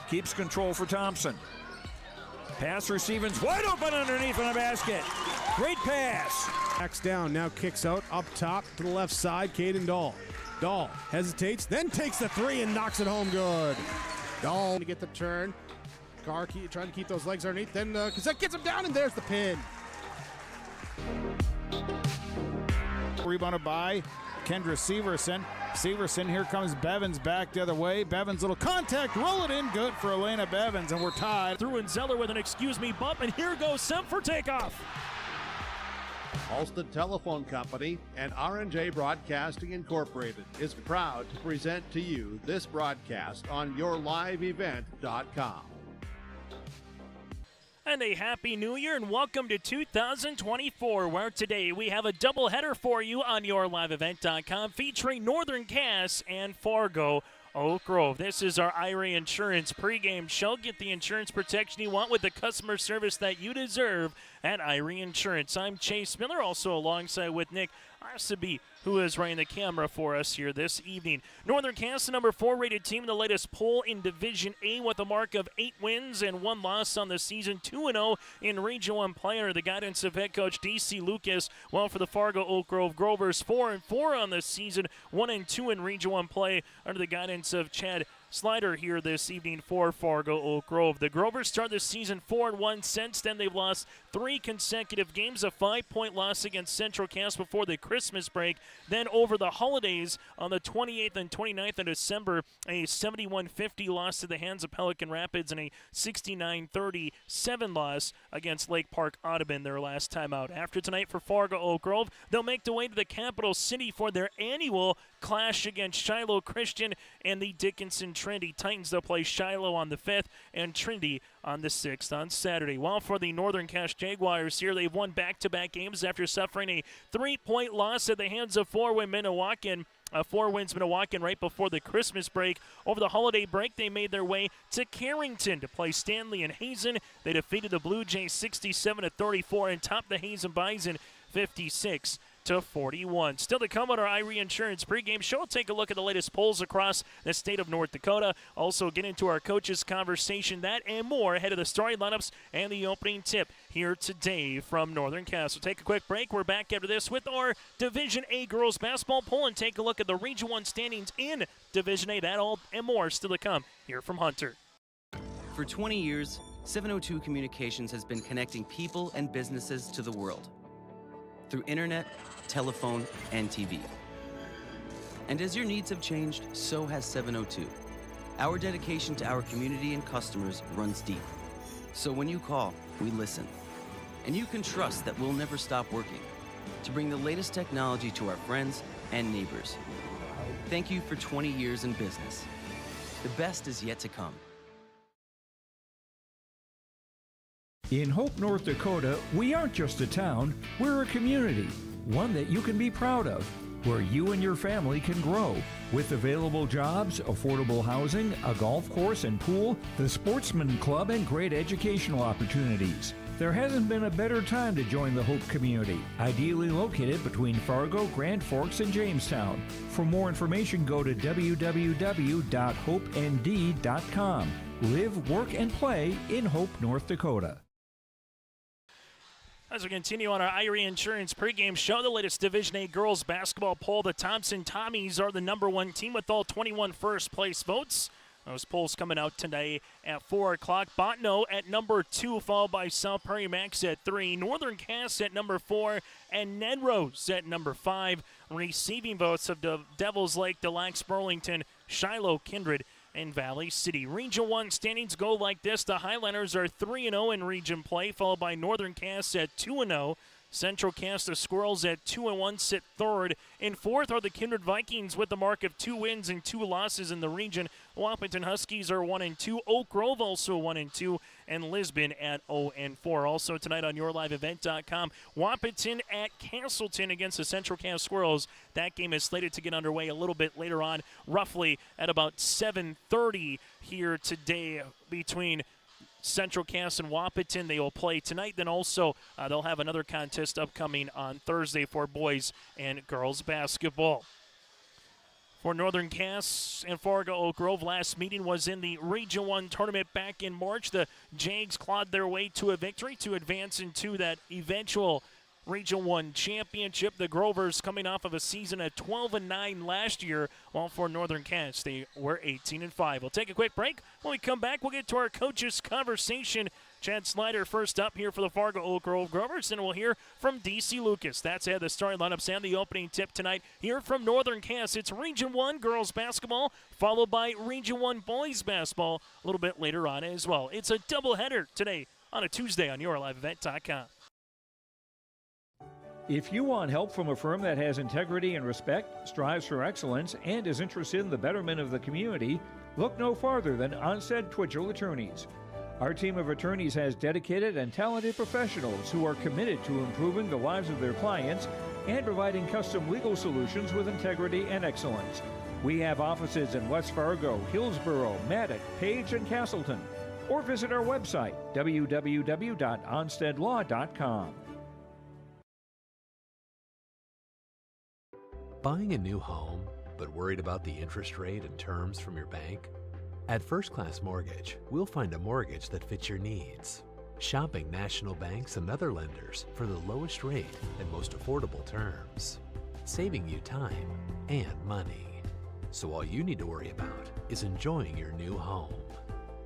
keeps control for Thompson. Pass receiving's wide open underneath in the basket. Great pass. Backs down, now kicks out, up top to the left side, Caden Dahl. Dahl hesitates, then takes the three and knocks it home good. Dahl to get the turn. Carr trying to keep those legs underneath, then Cassette gets him down, and there's the pin. Rebounded by Kendra Severson. Severson, here comes Bevins back the other way. Bevins, little contact, roll it in, good for Elena Bevins, and we're tied. Through and Zeller with an excuse me bump, and here goes Sem for takeoff. Halsted Telephone Company and R&J Broadcasting Incorporated is proud to present to you this broadcast on yourliveevent.com. And a happy new year and welcome to 2024, where today we have a doubleheader for you on yourliveevent.com featuring Northern Cass and Fargo Oak Grove. This is our IRA Insurance pregame show. Get the insurance protection you want with the customer service that you deserve at IRA Insurance. I'm Chase Miller, also alongside with Nick Arsaby, who is running the camera for us here this evening. Northern Cass, the number 4 rated team in the latest poll in Division A with a mark of 8 wins and 1 loss on the season, 2-0 in Region 1 play under the guidance of head coach D.C. Lucas. While for the Fargo Oak Grove Grovers, 4-4 on the season, 1-2 in Region 1 play under the guidance of Chad Slider here this evening for Fargo Oak Grove. The Grovers start the season 4-1. Since then, they've lost 3 consecutive games, a 5-point loss against Central Cass before the Christmas break. Then over the holidays on the 28th and 29th of December, a 71-50 loss to the hands of Pelican Rapids and a 69-37 loss against Lake Park Audubon their last time out. After tonight for Fargo Oak Grove, they'll make their way to the capital city for their annual clash against Shiloh Christian and the Dickinson Trinity Titans. They'll play Shiloh on the 5th and Trinity on the 6th on Saturday. While for the Northern Cass Jaguars here, they've won back-to-back games after suffering a 3-point loss at the hands of 4 wins Minnewacan right before the Christmas break. Over the holiday break, they made their way to Carrington to play Stanley and Hazen. They defeated the Blue Jays 67-34 and topped the Hazen Bison 56-41. Still to come on our IRE Insurance pregame show. We'll take a look at the latest polls across the state of North Dakota. Also get into our coaches conversation, that and more ahead of the starting lineups and the opening tip here today from Northern Cass. We'll take a quick break. We're back after this with our Division A girls basketball poll and take a look at the Region 1 standings in Division A. That all and more still to come here from Hunter. For 20 years, 702 Communications has been connecting people and businesses to the world through internet, telephone, and TV. And as your needs have changed, so has 702. Our dedication to our community and customers runs deep. So when you call, we listen. And you can trust that we'll never stop working to bring the latest technology to our friends and neighbors. Thank you for 20 years in business. The best is yet to come. In Hope, North Dakota, we aren't just a town, we're a community, one that you can be proud of, where you and your family can grow. With available jobs, affordable housing, a golf course and pool, the Sportsman Club, and great educational opportunities. There hasn't been a better time to join the Hope community, ideally located between Fargo, Grand Forks, and Jamestown. For more information, go to www.hopend.com. Live, work, and play in Hope, North Dakota. As we continue on our IRE Insurance pregame show, the latest Division A girls basketball poll, the Thompson Tommies are the number 1 team with all 21 first-place votes. Those polls coming out today at 4 o'clock. Botno at number 2, followed by South Prairie Max at 3. Northern Cass at number 4, and Ned Rose at number 5. Receiving votes of the Devils Lake, Des Lacs, Burlington, Shiloh, Kindred, and Valley City. Region 1 standings go like this. The Highlanders are 3-0 in region play, followed by Northern Cass at 2-0. Central Cass, the Squirrels at 2-1, sit third. In fourth are the Kindred Vikings with the mark of 2 wins and 2 losses in the region. Wahpeton Huskies are 1-2. Oak Grove also 1-2, and Lisbon at 0-4. Also tonight on yourliveevent.com, Wahpeton at Castleton against the Central Cass Squirrels. That game is slated to get underway a little bit later on, roughly at about 7:30 here today between Central Cass and Wahpeton. They will play tonight. Then also they'll have another contest upcoming on Thursday for boys and girls basketball. For Northern Cass and Fargo Oak Grove, last meeting was in the Region 1 tournament back in March. The Jags clawed their way to a victory to advance into that eventual Region 1 championship. The Grovers coming off of a season at 12-9 last year, while for Northern Cass, they were 18-5. We'll take a quick break. When we come back, we'll get to our coaches' conversation. Chad Snyder first up here for the Fargo Oak Grove Grovers, and we'll hear from D.C. Lucas. That's how the starting lineups and the opening tip tonight. Here from Northern Cass, it's Region 1 girls basketball, followed by Region 1 boys basketball a little bit later on as well. It's a doubleheader today on a Tuesday on YourLiveEvent.com. If you want help from a firm that has integrity and respect, strives for excellence, and is interested in the betterment of the community, look no farther than Onstead Twitchell Attorneys. Our team of attorneys has dedicated and talented professionals who are committed to improving the lives of their clients and providing custom legal solutions with integrity and excellence. We have offices in West Fargo, Hillsborough, Maddox, Page, and Castleton. Or visit our website, www.onsteadlaw.com. Buying a new home, but worried about the interest rate and terms from your bank? At First Class Mortgage, we'll find a mortgage that fits your needs. Shopping national banks and other lenders for the lowest rate and most affordable terms. Saving you time and money. So all you need to worry about is enjoying your new home.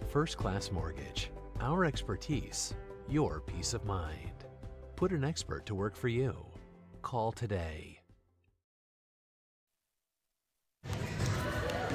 First Class Mortgage. Our expertise, your peace of mind. Put an expert to work for you. Call today.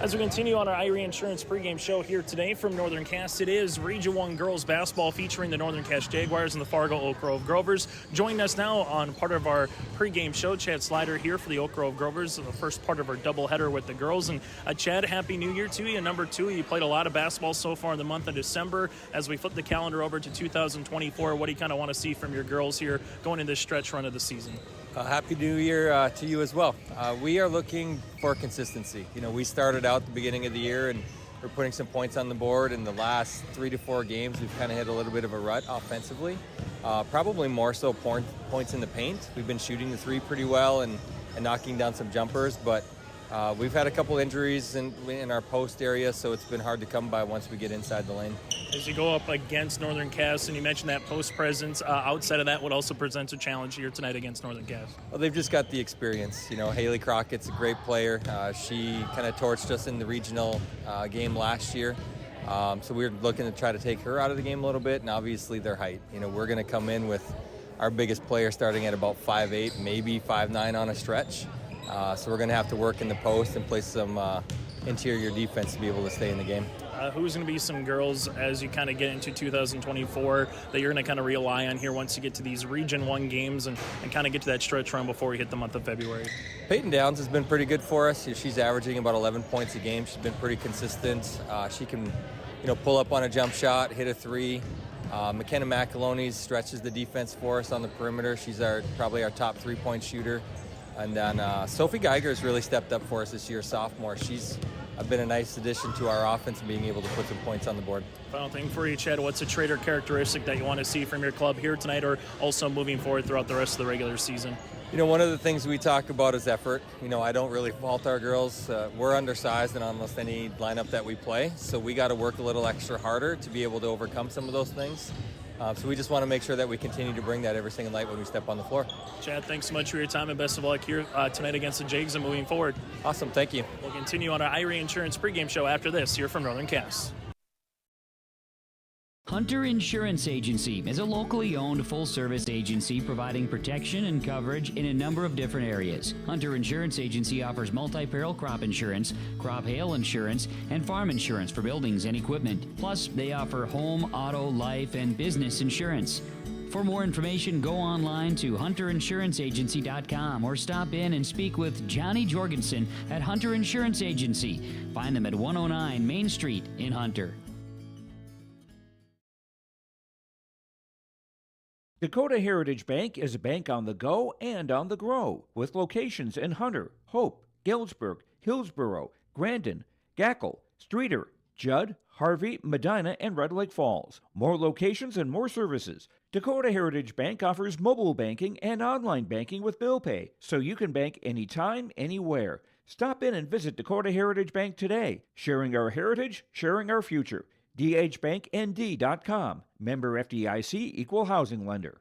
As we continue on our Irie Insurance pregame show here today from Northern Cass, it is Region 1 girls basketball featuring the Northern Cass Jaguars and the Fargo Oak Grove Grovers. Joining us now on part of our pregame show, Chad Slider here for the Oak Grove Grovers, the first part of our doubleheader with the girls. And Chad, Happy New Year to you. Number 2, you played a lot of basketball so far in the month of December. As we flip the calendar over to 2024, what do you kind of want to see from your girls here going in this stretch run of the season? Happy New Year to you as well. We are looking for consistency. You know, we started out the beginning of the year and we're putting some points on the board. In the last 3 to 4 games, we've kind of hit a little bit of a rut offensively. Probably more so points in the paint. We've been shooting the 3 pretty well and knocking down some jumpers, but we've had a couple injuries in our post area, so it's been hard to come by once we get inside the lane. As you go up against Northern Cass, and you mentioned that post presence, outside of that, what also presents a challenge here tonight against Northern Cass? Well, they've just got the experience. You know, Haley Crockett's a great player. She kind of torched us in the regional game last year. So we're looking to try to take her out of the game a little bit, and obviously their height. You know, we're going to come in with our biggest player starting at about 5'8", maybe 5'9" on a stretch. So we're going to have to work in the post and play some interior defense to be able to stay in the game. Who's going to be some girls as you kind of get into 2024 that you're going to kind of rely on here once you get to these Region 1 games and kind of get to that stretch run before we hit the month of February? Peyton Downs has been pretty good for us. She's averaging about 11 points a game. She's been pretty consistent. She can, you know, pull up on a jump shot, hit a 3. McKenna McAloney stretches the defense for us on the perimeter. She's probably our top 3-point shooter. And then Sophie Geiger has really stepped up for us this year, sophomore. She's been a nice addition to our offense, being able to put some points on the board. Final thing for you, Chad, what's a trait or characteristic that you want to see from your club here tonight or also moving forward throughout the rest of the regular season? You know, one of the things we talk about is effort. You know, I don't really fault our girls. We're undersized in almost any lineup that we play, so we got to work a little extra harder to be able to overcome some of those things. So we just want to make sure that we continue to bring that every single night when we step on the floor. Chad, thanks so much for your time and best of luck here tonight against the Jags and moving forward. Awesome, thank you. We'll continue on our Irie Insurance pregame show after this here from Northern Cass. Hunter Insurance Agency is a locally owned full-service agency providing protection and coverage in a number of different areas. Hunter Insurance Agency offers multi-peril crop insurance, crop hail insurance, and farm insurance for buildings and equipment. Plus, they offer home, auto, life, and business insurance. For more information, go online to hunterinsuranceagency.com or stop in and speak with Johnny Jorgensen at Hunter Insurance Agency. Find them at 109 Main Street in Hunter. Dakota Heritage Bank is a bank on the go and on the grow, with locations in Hunter, Hope, Galesburg, Hillsborough, Grandin, Gackle, Streeter, Judd, Harvey, Medina, and Red Lake Falls. More locations and more services. Dakota Heritage Bank offers mobile banking and online banking with bill pay, so you can bank anytime, anywhere. Stop in and visit Dakota Heritage Bank today. Sharing our heritage, sharing our future. dhbanknd.com. Member FDIC, equal housing lender.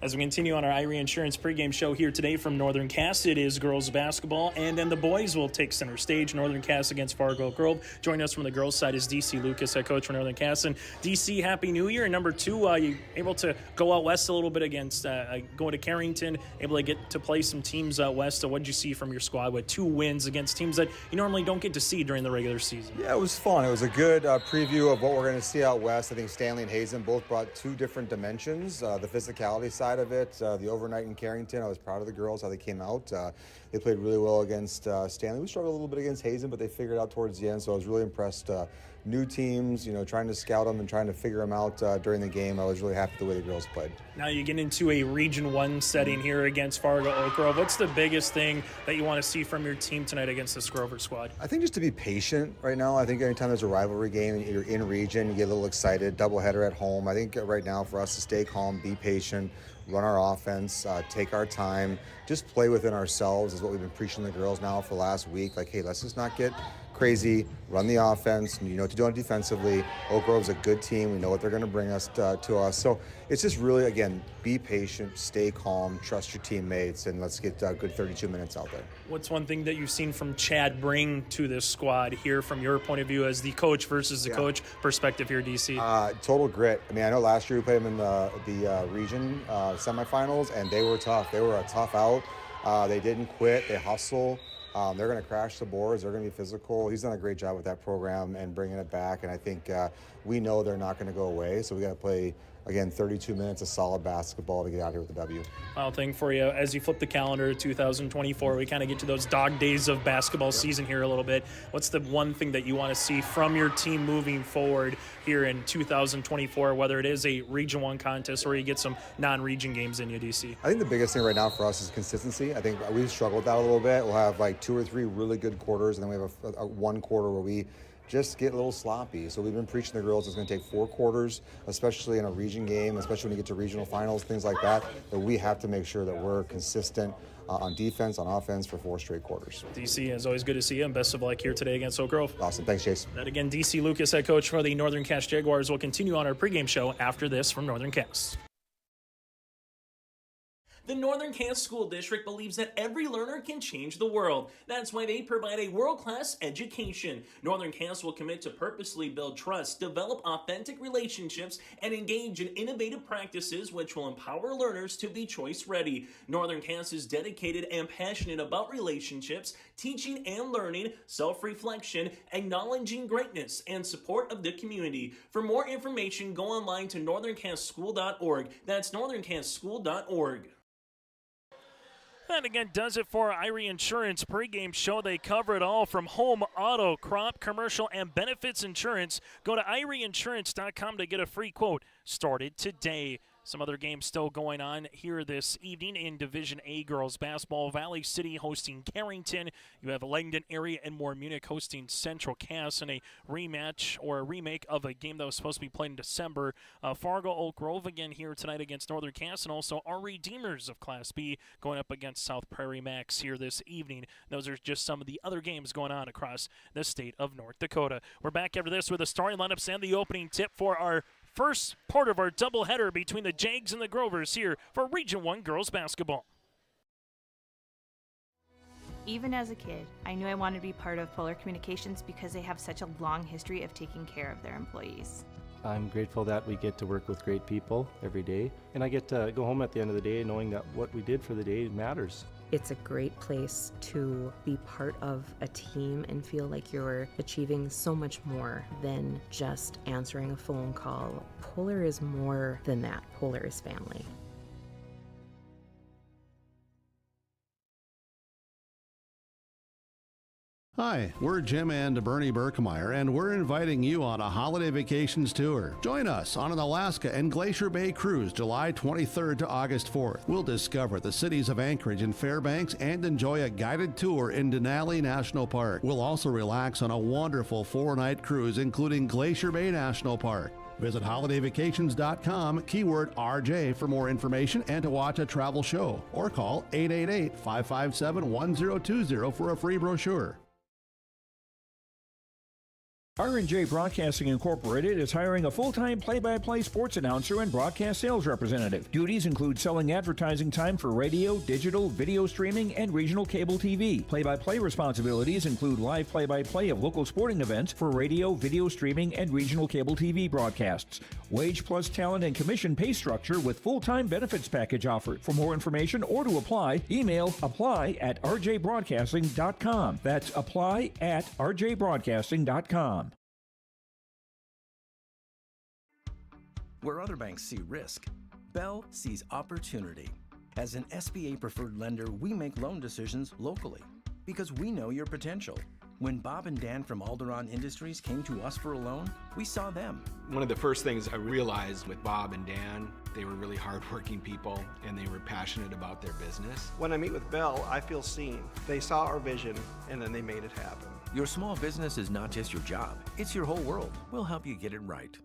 As we continue on our Irie Insurance pregame show here today from Northern Cass, it is girls basketball, and then the boys will take center stage. Northern Cass against Fargo Oak Grove. Joining us from the girls' side is DC Lucas, head coach for Northern Cass. And DC, Happy New Year. And number two, you able to go out west a little bit against going to Carrington, able to get to play some teams out west. So what did you see from your squad with 2 wins against teams that you normally don't get to see during the regular season? Yeah, it was fun. It was a good preview of what we're going to see out west. I think Stanley and Hazen both brought 2 different dimensions, the physicality side of it, the overnight in Carrington. I was proud of the girls, how they came out. They played really well against Stanley. We struggled a little bit against Hazen, but they figured it out towards the end, so I was really impressed. New teams, trying to scout them and trying to figure them out during the game. I was really happy with the way the girls played. Now you get into a Region 1 setting here against Fargo Oak Grove. What's the biggest thing that you want to see from your team tonight against this Grover squad? I think just to be patient right now. I think anytime there's a rivalry game and you're in region, you get a little excited. Doubleheader at home. I think right now for us to stay calm, be patient, run our offense, take our time, just play within ourselves is what we've been preaching to the girls now for the last week. Like, hey, let's just not get crazy, run the offense, you know what to do on defensively. Oak Grove's a good team. We know what they're going to bring us to us. So it's just really, again, be patient, stay calm, trust your teammates, and let's get good 32 minutes out there. What's one thing that you've seen from Chad bring to this squad here from your point of view as the coach versus the coach perspective here, DC? Total grit. I mean, I know last year we played them in the region semifinals, and they were tough. They were a tough out. They didn't quit. They hustle. They're going to crash the boards. They're going to be physical. He's done a great job with that program and bringing it back, and I think we know they're not going to go away, so we got to play, again, 32 minutes of solid basketball to get out here with the W. Final thing for you, as you flip the calendar to 2024, we kind of get to those dog days of basketball season here a little bit. What's the one thing that you want to see from your team moving forward here in 2024, whether it is a Region 1 contest or you get some non-region games in you, DC? I think the biggest thing right now for us is consistency. I think we've struggled with that a little bit. We'll have like 2 or 3 really good quarters, and then we have a 1 quarter where we just get a little sloppy. So we've been preaching to the girls it's going to take 4 quarters, especially in a region game, especially when you get to regional finals, things like that, that we have to make sure that we're consistent on defense, on offense for 4 straight quarters. DC, it's always good to see you, and best of luck here today against Oak Grove. Awesome. Thanks, Chase. That again, DC Lucas, head coach for the Northern Cass Jaguars, will continue on our pregame show after this from Northern Cass. The Northern Cass School District believes that every learner can change the world. That's why they provide a world-class education. Northern Cass will commit to purposely build trust, develop authentic relationships, and engage in innovative practices which will empower learners to be choice-ready. Northern Cass is dedicated and passionate about relationships, teaching and learning, self-reflection, acknowledging greatness, and support of the community. For more information, go online to northerncasschool.org. That's northerncasschool.org. That again does it for our Irie Insurance pregame show. They cover it all from home, auto, crop, commercial, and benefits insurance. Go to IrieInsurance.com to get a free quote started today. Some other games still going on here this evening in Division A girls basketball. Valley City hosting Carrington. You have Langdon Area and Moore Munich hosting Central Cass in a rematch or a remake of a game that was supposed to be played in December. Fargo Oak Grove again here tonight against Northern Cass, and also our Redeemers of Class B going up against South Prairie Max here this evening. Those are just some of the other games going on across the state of North Dakota. We're back after this with the starting lineups and the opening tip for our first part of our doubleheader between the Jags and the Grovers here for Region 1 girls basketball. Even as a kid, I knew I wanted to be part of Polar Communications because they have such a long history of taking care of their employees. I'm grateful that we get to work with great people every day, and I get to go home at the end of the day knowing that what we did for the day matters. It's a great place to be part of a team and feel like you're achieving so much more than just answering a phone call. Polar is more than that. Polar is family. Hi, we're Jim and Bernie Berkemeyer, and we're inviting you on a holiday vacations tour. Join us on an Alaska and Glacier Bay cruise July 23rd to August 4th. We'll discover the cities of Anchorage and Fairbanks and enjoy a guided tour in Denali National Park. We'll also relax on a wonderful 4-night cruise including Glacier Bay National Park. Visit holidayvacations.com, keyword RJ for more information and to watch a travel show, or call 888-557-1020 for a free brochure. R&J Broadcasting Incorporated is hiring a full-time play-by-play sports announcer and broadcast sales representative. Duties include selling advertising time for radio, digital, video streaming, and regional cable TV. Play-by-play responsibilities include live play-by-play of local sporting events for radio, video streaming, and regional cable TV broadcasts. Wage plus talent and commission pay structure with full-time benefits package offered. For more information or to apply, email apply@rjbroadcasting.com. That's apply@rjbroadcasting.com. Where other banks see risk, Bell sees opportunity. As an SBA preferred lender, we make loan decisions locally because we know your potential. When Bob and Dan from Alderon Industries came to us for a loan, we saw them. One of the first things I realized with Bob and Dan, they were really hardworking people and they were passionate about their business. When I meet with Bell, I feel seen. They saw our vision and then they made it happen. Your small business is not just your job, it's your whole world. We'll help you get it right.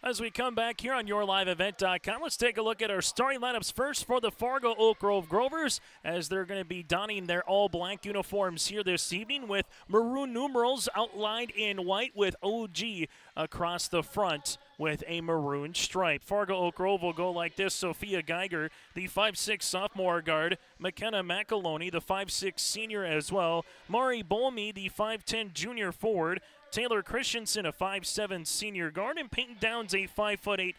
As we come back here on YourLiveEvent.com, let's take a look at our starting lineups first for the Fargo Oak Grove Grovers, as they're going to be donning their all-black uniforms here this evening with maroon numerals outlined in white with OG across the front with a maroon stripe. Fargo Oak Grove will go like this: Sophia Geiger, the 5'6" sophomore guard; McKenna McAloney, the 5'6" senior as well; Mari Bolmy, the 5'10" junior forward; Taylor Christensen, a 5'7" senior guard; and Peyton Downs, a 5'8"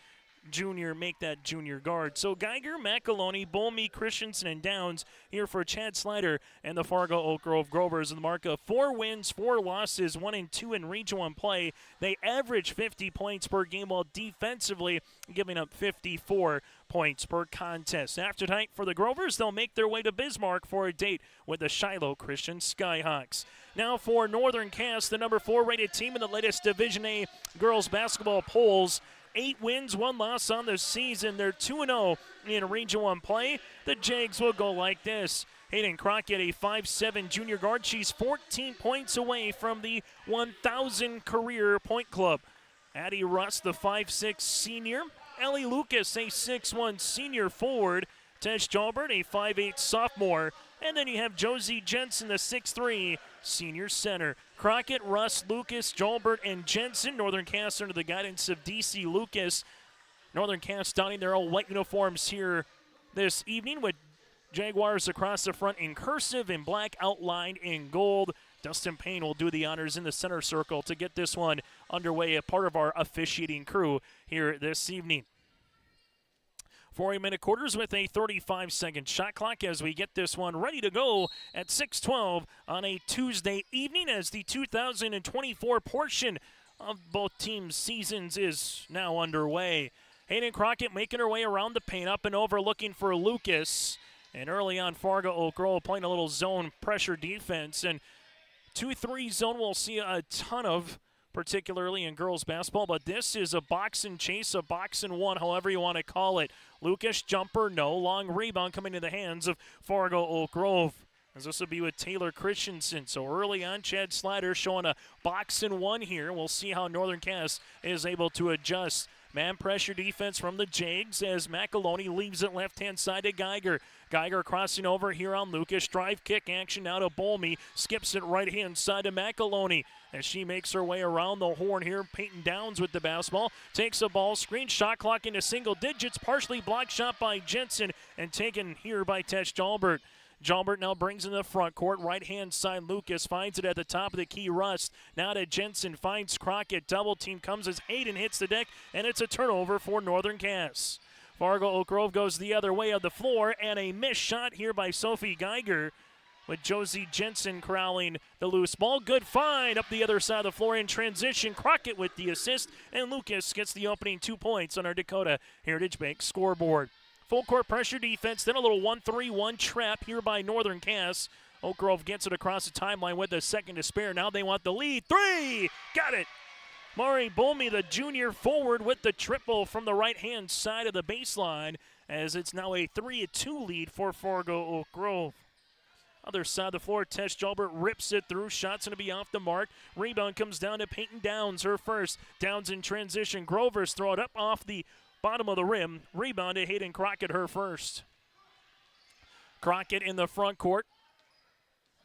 junior, make that junior guard. So Geiger, McAloney, Bolmy, Christensen, and Downs here for Chad Slider and the Fargo Oak Grove Grovers. The mark of 4 wins, 4 losses, 1-2 in Region 1 play. They average 50 points per game while defensively giving up 54 points per contest. After tonight for the Grovers, they'll make their way to Bismarck for a date with the Shiloh Christian Skyhawks. Now for Northern Cass, the number 4 rated team in the latest Division A girls basketball polls. 8 wins, 1 loss on the season. They're 2-0 in Region 1 play. The Jags will go like this: Hayden Crockett, a 5'7" junior guard. She's 14 points away from the 1,000 career point club. Addie Russ, the 5'6" senior. Ellie Lucas, a 6'1" senior forward. Tesh Jalbert, a 5'8" sophomore. And then you have Josie Jensen, the 6'3" senior center. Crockett, Russ, Lucas, Jalbert, and Jensen. Northern Cass under the guidance of D.C. Lucas. Northern Cass donning their all-white uniforms here this evening with Jaguars across the front in cursive and black outlined in gold. Dustin Payne will do the honors in the center circle to get this one underway, a part of our officiating crew here this evening. 40-minute quarters with a 35-second shot clock as we get this one ready to go at 6:12 on a Tuesday evening, as the 2024 portion of both teams' seasons is now underway. Hayden Crockett making her way around the paint, up and over, looking for Lucas. And early on, Fargo Oak Grove playing a little zone pressure defense. And 2-3 zone we'll see a ton of, particularly in girls basketball, but this is a box and chase, a box and one, however you want to call it. Lucas jumper, no. Long rebound coming to the hands of Fargo Oak Grove, as this will be with Taylor Christensen. So early on, Chad Slider showing a box and one here. We'll see how Northern Cass is able to adjust. Man pressure defense from the Jags as McAloney leaves it left-hand side to Geiger. Geiger crossing over here on Lucas. Drive kick action now to Bolmy. Skips it right-hand side to McAloney as she makes her way around the horn here. Peyton Downs with the basketball. Takes a ball screen. Shot clock into single digits. Partially blocked shot by Jensen and taken here by Tesh Jalbert. Jalbert now brings in the front court. Right-hand side, Lucas finds it at the top of the key. Rust now to Jensen. Finds Crockett. Double team comes as Hayden hits the deck, and it's a turnover for Northern Cass. Fargo Oak Grove goes the other way of the floor, and a missed shot here by Sophie Geiger, with Josie Jensen corralling the loose ball. Good find up the other side of the floor in transition. Crockett with the assist, and Lucas gets the opening 2 points on our Dakota Heritage Bank scoreboard. Full court pressure defense, then a little 1-3-1 trap here by Northern Cass. Oak Grove gets it across the timeline with a second to spare. Now they want the lead. 3! Got it! Mari Bolmy, the junior forward, with the triple from the right-hand side of the baseline, as it's now a 3-2 lead for Fargo Oak Grove. Other side of the floor, Tess Jalbert rips it through. Shot's going to be off the mark. Rebound comes down to Peyton Downs, her first. Downs in transition. Grovers throw it up off the bottom of the rim. Rebound to Hayden Crockett, her first. Crockett in the front court.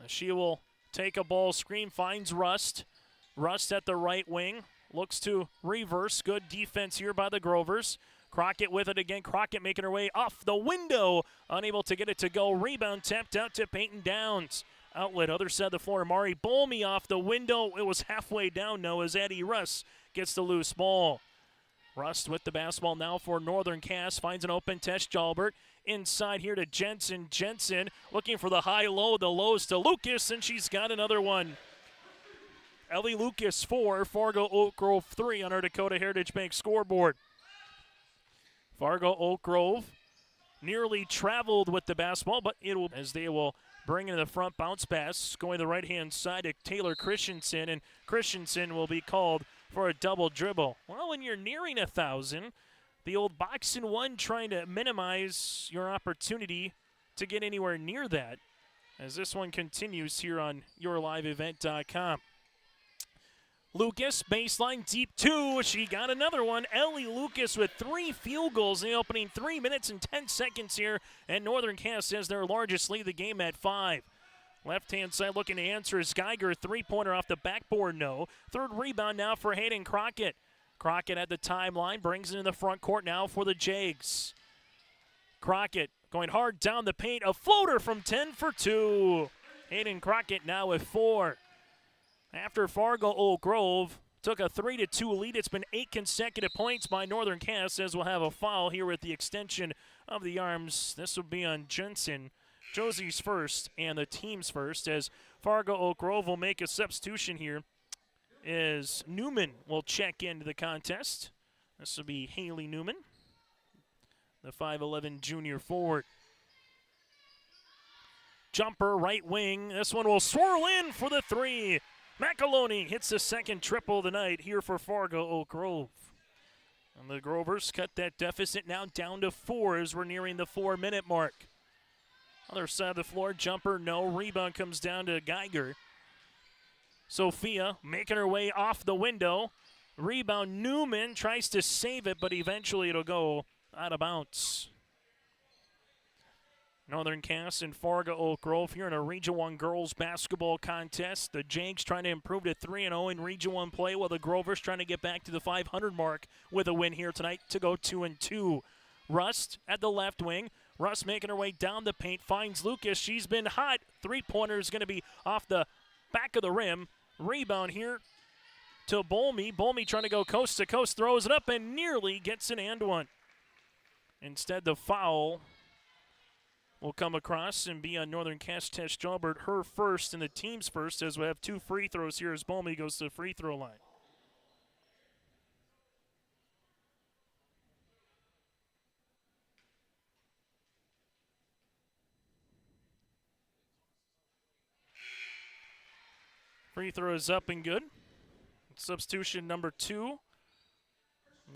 She will take a ball screen, finds Rust. Rust at the right wing. Looks to reverse. Good defense here by the Grovers. Crockett with it again. Crockett making her way off the window. Unable to get it to go. Rebound tapped out to Peyton Downs. Outlet, other side of the floor. Mari Bolmy off the window. It was halfway down now as Addie Rust gets the loose ball. Rust with the basketball now for Northern Cass. Finds an open Tess Jalbert. Inside here to Jensen. Jensen looking for the high-low. The lows to Lucas, and she's got another one. Ellie Lucas 4, Fargo Oak Grove 3 on our Dakota Heritage Bank scoreboard. Fargo Oak Grove nearly traveled with the basketball, but it will, as they will bring in the front bounce pass, going to the right-hand side to Taylor Christensen, and Christensen will be called for a double dribble. Well, when you're nearing 1,000, the old box and one trying to minimize your opportunity to get anywhere near that, as this one continues here on yourliveevent.com. Lucas, baseline, deep two. She got another one. Ellie Lucas with 3 field goals in the opening 3 minutes and 10 seconds here. And Northern Cass has their largest lead of the game at 5. Left-hand side looking to answer is Geiger. 3-pointer off the backboard, no. Third rebound now for Hayden Crockett. Crockett at the timeline, brings it in the front court now for the Jags. Crockett going hard down the paint. A floater from 10 for 2. Hayden Crockett now with 4. After Fargo Oak Grove took a 3-2 lead, it's been 8 consecutive points by Northern Cass, as we'll have a foul here with the extension of the arms. This will be on Jensen. Josie's first and the team's first, as Fargo Oak Grove will make a substitution here, as Newman will check into the contest. This will be Haley Newman, the 5'11 junior forward. Jumper, right wing. This one will swirl in for the 3. McAloney hits the second triple tonight here for Fargo Oak Grove. And the Grovers cut that deficit now down to 4 as we're nearing the 4-minute mark. Other side of the floor, jumper, no. Rebound comes down to Geiger. Sophia making her way off the window. Rebound, Newman tries to save it, but eventually it'll go out of bounds. Northern Cass and Fargo Oak Grove here in a Region 1 girls basketball contest. The Jags trying to improve to 3-0 in Region 1 play, while the Grovers trying to get back to the 500 mark with a win here tonight to go 2-2. Rust at the left wing. Rust making her way down the paint, finds Lucas. She's been hot. 3-pointer is going to be off the back of the rim. Rebound here to Bolmy. Bolmy trying to go coast to coast, throws it up and nearly gets an and one. Instead, the foul will come across and be on Northern Cass. Tess Jalbert, her first and the team's first, as we have 2 free throws here as Bolmy goes to the free throw line. Free throw is up and good. Substitution number 2 will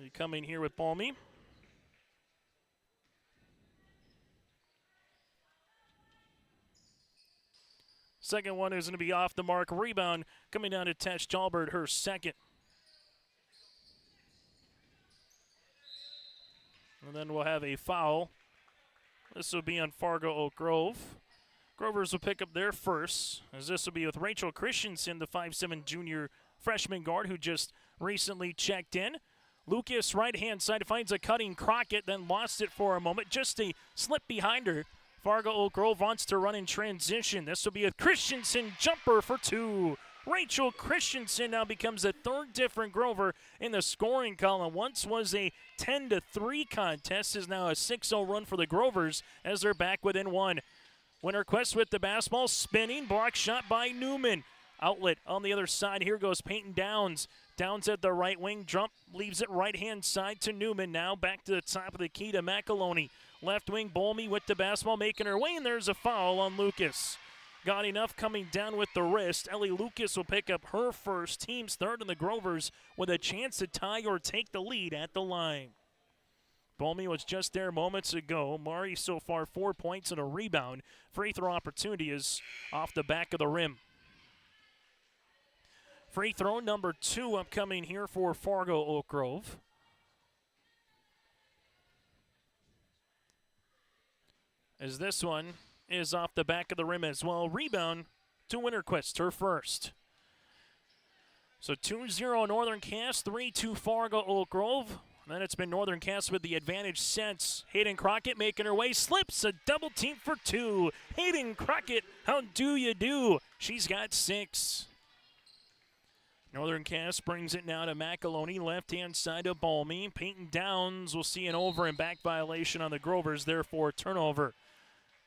be coming here with Bolmy. Second one is going to be off the mark. Rebound coming down to Tess Jalbert, her second. And then we'll have a foul. This will be on Fargo Oak Grove. Grovers will pick up their first, as this will be with Rachel Christensen, the 5'7 junior freshman guard who just recently checked in. Lucas, right-hand side, finds a cutting Crockett, then lost it for a moment. Just a slip behind her. Fargo Oak Grove wants to run in transition. This will be a Christensen jumper for 2. Rachel Christensen now becomes the 3rd different Grover in the scoring column. Once was a 10-3 contest, is now a 6-0 run for the Grovers as they're back within 1. Winter Quest with the basketball, spinning, block shot by Newman. Outlet on the other side. Here goes Peyton Downs. Downs at the right wing, jump, leaves it right-hand side to Newman. Now back to the top of the key to McAloney. Left wing, Bolmy with the basketball, making her way, and there's a foul on Lucas. Got enough coming down with the wrist. Ellie Lucas will pick up her first, team's third, and the Grovers with a chance to tie or take the lead at the line. Bolmy was just there moments ago. Mari so far 4 points and a rebound. Free throw opportunity is off the back of the rim. Free throw number 2 upcoming here for Fargo Oak Grove. As this one is off the back of the rim as well. Rebound to Winterquist, her first. So 2-0 Northern Cass, 3-2 Fargo Oak Grove. Then it's been Northern Cass with the advantage since. Hayden Crockett making her way, slips a double team for 2. Hayden Crockett, how do you do? She's got 6. Northern Cass brings it now to McAloney, left-hand side of Bolmy. Peyton Downs will see an over and back violation on the Grovers, therefore turnover.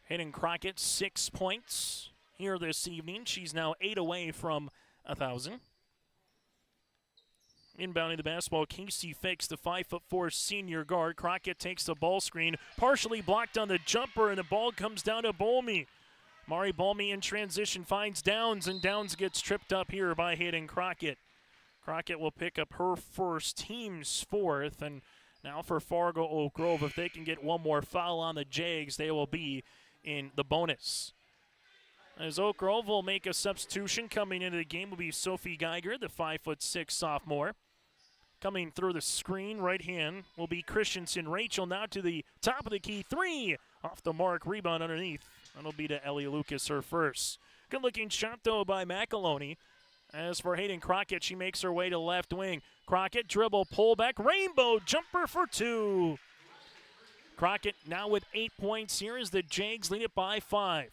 Hayden Crockett, 6 points here this evening. She's now 8 away from 1,000. Inbounding the basketball, Casey Fix, the 5'4" senior guard. Crockett takes the ball screen, partially blocked on the jumper, and the ball comes down to Bolmy. Mari Bolmy in transition finds Downs, and Downs gets tripped up here by Hayden Crockett. Crockett will pick up her first, team's 4th, and now for Fargo Oak Grove, if they can get one more foul on the Jags, they will be in the bonus. As Oak Grove will make a substitution coming into the game will be Sophie Geiger, the 5'6" sophomore. Coming through the screen, right hand will be Christensen Rachel. Now to the top of the key, 3 off the mark, rebound underneath. That'll be to Ellie Lucas, her first. Good looking shot though by McAloney. As for Hayden Crockett, she makes her way to left wing. Crockett dribble, pull back, rainbow jumper for 2. Crockett now with 8 points here as the Jags lead it by 5.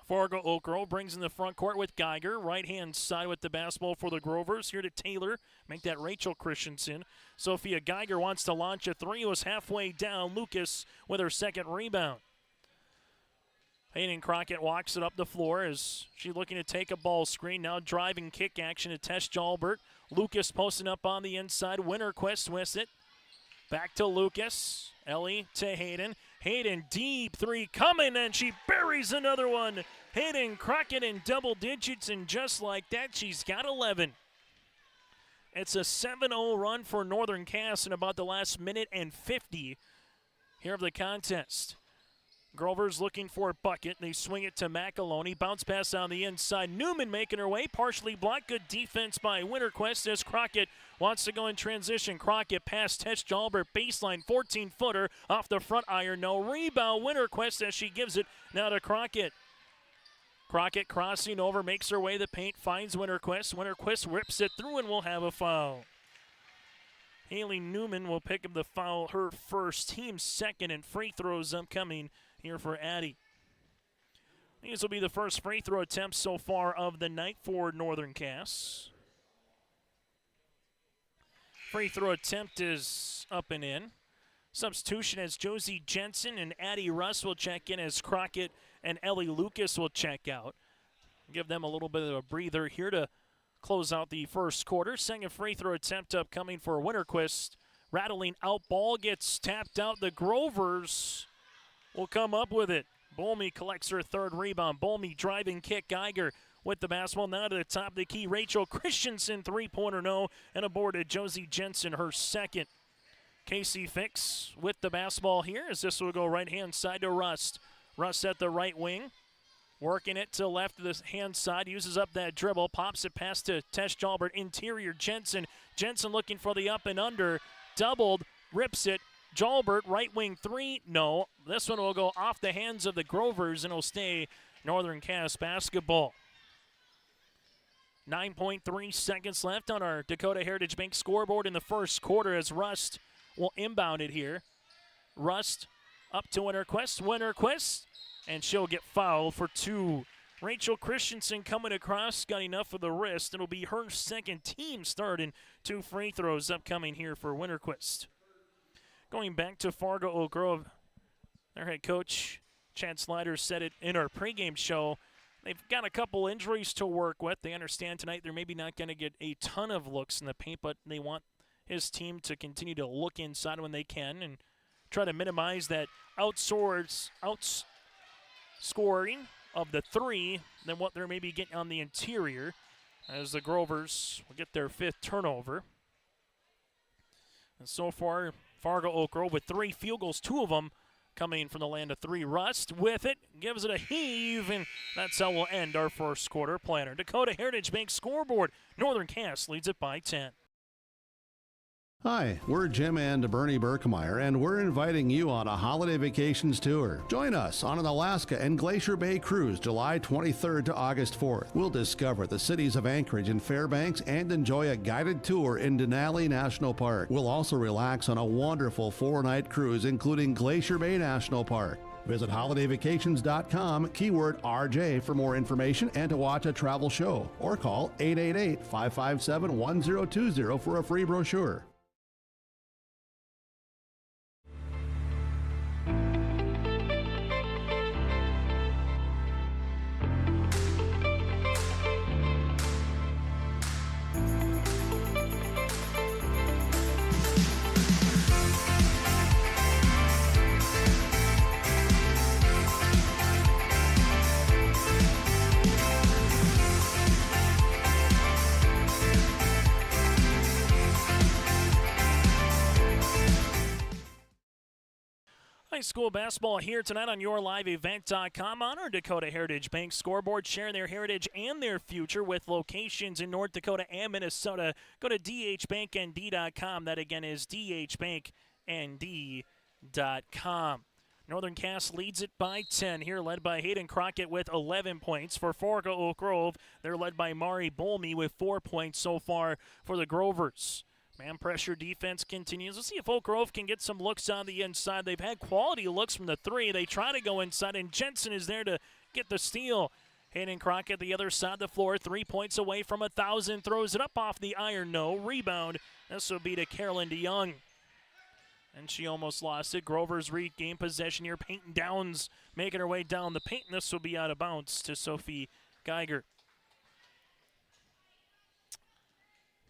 Fargo Oak Grove brings in the front court with Geiger. Right-hand side with the basketball for the Grovers. Here to Taylor. Make that Rachel Christensen. Sophia Geiger wants to launch a 3. Was halfway down. Lucas with her second rebound. Hayden Crockett walks it up the floor as she's looking to take a ball screen. Now driving kick action to Tess Jalbert. Lucas posting up on the inside. Winterquist with it. Back to Lucas. Ellie to Hayden. Hayden deep 3 coming, and she buries another one. Hayden Crockett in double digits, and just like that, she's got 11. It's a 7-0 run for Northern Cass in about the last minute and 50 here of the contest. Grover's looking for a bucket. They swing it to McAloney. Bounce pass on the inside. Newman making her way. Partially blocked. Good defense by Winterquist as Crockett wants to go in transition. Crockett past Tess Jalbert. Baseline 14-footer off the front iron. No rebound. Winterquist as she gives it now to Crockett. Crockett crossing over. Makes her way to the paint. Finds Winterquist. Winterquist rips it through and will have a foul. Haley Newman will pick up the foul. Her first, team second, and free throws upcoming here for Addie. These will be the first free throw attempts so far of the night for Northern Cass. Free throw attempt is up and in. Substitution as Josie Jensen and Addie Russ will check in as Crockett and Ellie Lucas will check out. Give them a little bit of a breather here to close out the first quarter. Second free throw attempt upcoming for Winterquist. Rattling out ball gets tapped out. The Grovers will come up with it. Bolmy collects her third rebound. Bolmy driving kick. Geiger with the basketball now to the top of the key. Rachel Christensen, three-pointer no, and aboard to Josie Jensen, her second. Casey Fix with the basketball here as this will go right-hand side to Rust. Rust at the right wing. Working it to left of the hand side. Uses up that dribble. Pops it past to Tess Jalbert. Interior Jensen. Jensen looking for the up and under. Doubled. Rips it. Jalbert, right wing 3, no. This one will go off the hands of the Grovers and will stay Northern Cass basketball. 9.3 seconds left on our Dakota Heritage Bank scoreboard in the first quarter as Rust will inbound it here. Rust up to Winterquist. Winterquist, and she'll get fouled for 2. Rachel Christensen coming across, got enough of the wrist. It'll be her second, team starting. 2 free throws upcoming here for Winterquist. Going back to Fargo Oak Grove, their head coach, Chad Slider, said it in our pregame show. They've got a couple injuries to work with. They understand tonight they're maybe not going to get a ton of looks in the paint, but they want his team to continue to look inside when they can and try to minimize that outscoring of the 3 than what they're maybe getting on the interior as the Grovers will get their 5th turnover. And so far, Fargo Oak Grove with 3 field goals, 2 of them coming from the land of 3. Rust with it, gives it a heave, and that's how we'll end our first quarter. Planner Dakota Heritage Bank scoreboard. Northern Cass leads it by 10. Hi, we're Jim and Bernie Berkmeyer, and we're inviting you on a holiday vacations tour. Join us on an Alaska and Glacier Bay cruise July 23rd to August 4th. We'll discover the cities of Anchorage and Fairbanks and enjoy a guided tour in Denali National Park. We'll also relax on a wonderful 4-night cruise including Glacier Bay National Park. Visit holidayvacations.com, keyword RJ for more information and to watch a travel show, or call 888-557-1020 for a free brochure. High school basketball here tonight on YourLiveEvent.com on our Dakota Heritage Bank scoreboard, sharing their heritage and their future with locations in North Dakota and Minnesota. Go to dhbanknd.com. That again is dhbanknd.com. Northern Cass leads it by 10 here, led by Hayden Crockett with 11 points. For Fargo Oak Grove, they're led by Mari Bolme with 4 points so far for the Grovers. Man pressure defense continues. Let's see if Oak Grove can get some looks on the inside. They've had quality looks from the 3. They try to go inside, and Jensen is there to get the steal. Hayden Crockett the other side of the floor, 3 points away from 1,000. Throws it up off the iron. No. Rebound. This will be to Carolyn DeYoung. And she almost lost it. Grovers regain possession here. Peyton Downs making her way down the paint. And this will be out of bounds to Sophie Geiger.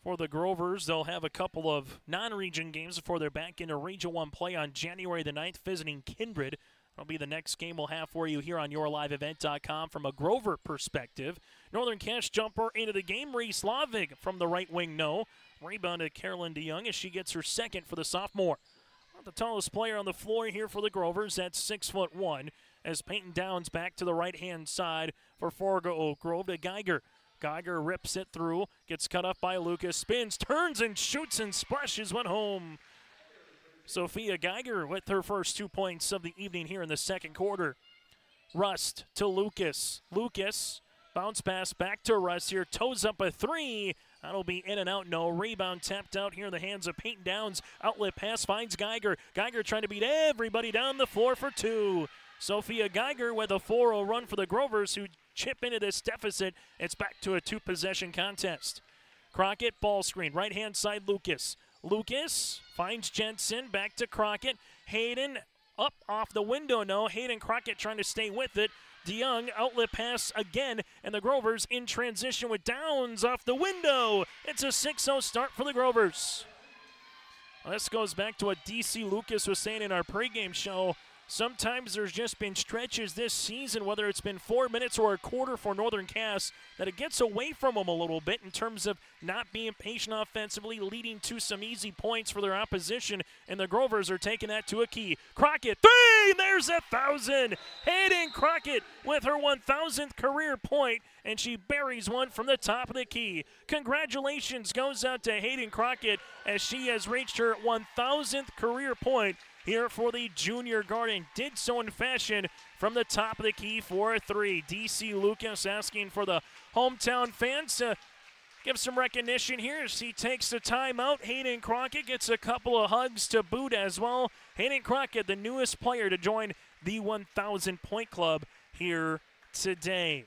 For the Grovers, they'll have a couple of non-region games before they're back into Region 1 play on January the 9th, visiting Kindred. That'll be the next game we'll have for you here on YourLiveEvent.com from a Grover perspective. Northern Cass jumper into the game. Reese Lavig from the right wing, no. Rebound to Carolyn DeYoung as she gets her second for the sophomore. Not the tallest player on the floor here for the Grovers. That's 6'1", as Peyton Downs back to the right-hand side for Fargo Oak Grove to Geiger. Geiger rips it through, gets cut off by Lucas, spins, turns, and shoots and splashes one home. Sophia Geiger with her first 2 points of the evening here in the second quarter. Rust to Lucas. Lucas, bounce pass back to Rust here, toes up a 3. That'll be in and out, no. Rebound tapped out here in the hands of Peyton Downs. Outlet pass finds Geiger. Geiger trying to beat everybody down the floor for 2. Sophia Geiger with a 4-0 run for the Grovers, who chip into this deficit. It's back to a 2-possession contest. Crockett, ball screen, right-hand side, Lucas. Lucas finds Jensen, back to Crockett. Hayden up off the window, no. Hayden Crockett trying to stay with it. DeYoung, outlet pass again, and the Grovers in transition with Downs off the window. It's a 6-0 start for the Grovers. Well, this goes back to what DC Lucas was saying in our pregame show. Sometimes there's just been stretches this season, whether it's been 4 minutes or a quarter for Northern Cass, that it gets away from them a little bit in terms of not being patient offensively, leading to some easy points for their opposition, and the Grovers are taking that to a key. Crockett, 3! There's 1,000! Hayden Crockett with her 1,000th career point, and she buries one from the top of the key. Congratulations goes out to Hayden Crockett as she has reached her 1,000th career point here for the junior guard, and did so in fashion from the top of the key for a 3. DC Lucas asking for the hometown fans to give some recognition here as he takes the timeout. Hayden Crockett gets a couple of hugs to boot as well. Hayden Crockett, the newest player to join the 1,000-point club here today.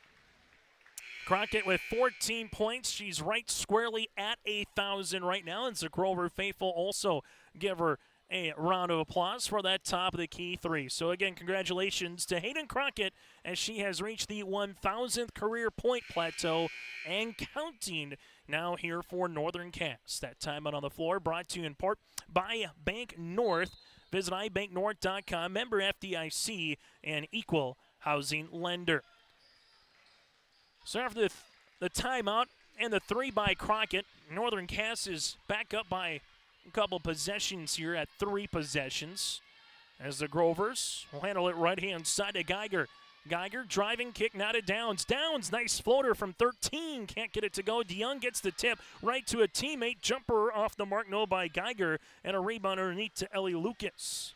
Crockett with 14 points. She's right squarely at 1,000 right now, and the Grover faithful also give her a round of applause for that top of the key 3. So again, congratulations to Hayden Crockett as she has reached the 1,000th career point plateau and counting now here for Northern Cass. That timeout on the floor brought to you in part by Bank North. Visit ibanknorth.com, member FDIC, and equal housing lender. So after the timeout and the 3 by Crockett, Northern Cass is back up by a couple possessions here at 3 possessions. As the Grovers will handle it right-hand side to Geiger. Geiger driving kick now to Downs. Downs, nice floater from 13. Can't get it to go. DeYoung gets the tip right to a teammate. Jumper off the mark, no by Geiger. And a rebound underneath to Ellie Lucas.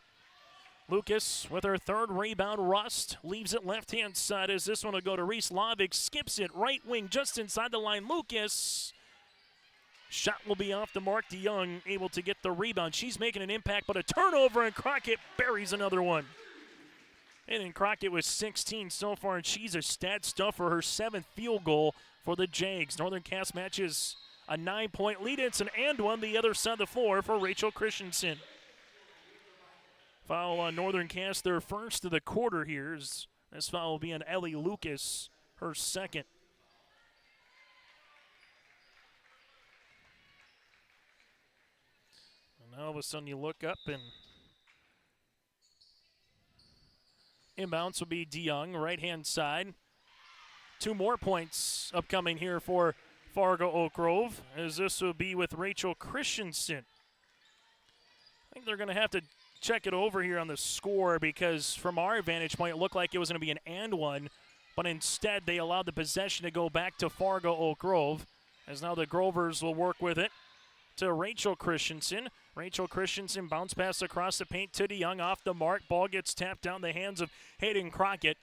Lucas with her 3rd rebound. Rust leaves it left-hand side as this one will go to Reese Lavick. Skips it right wing just inside the line. Lucas. Shot will be off the mark. DeYoung able to get the rebound. She's making an impact, but a turnover, and Crockett buries another one. And Crockett with 16 so far, and she's a stat stuffer. Her 7th field goal for the Jags. Northern Cass matches a 9-point lead. It's an and one the other side of the floor for Rachel Christensen. Foul on Northern Cass, their first of the quarter here. This foul will be on Ellie Lucas, her 2nd. And all of a sudden you look up and inbounds will be DeYoung, right-hand side. 2 more points upcoming here for Fargo Oak Grove, as this will be with Rachel Christensen. I think they're going to have to check it over here on the score because from our vantage point, it looked like it was going to be an and one, but instead they allowed the possession to go back to Fargo Oak Grove, as now the Grovers will work with it to Rachel Christensen. Rachel Christensen bounce pass across the paint to DeYoung, off the mark. Ball gets tapped down the hands of Hayden Crockett.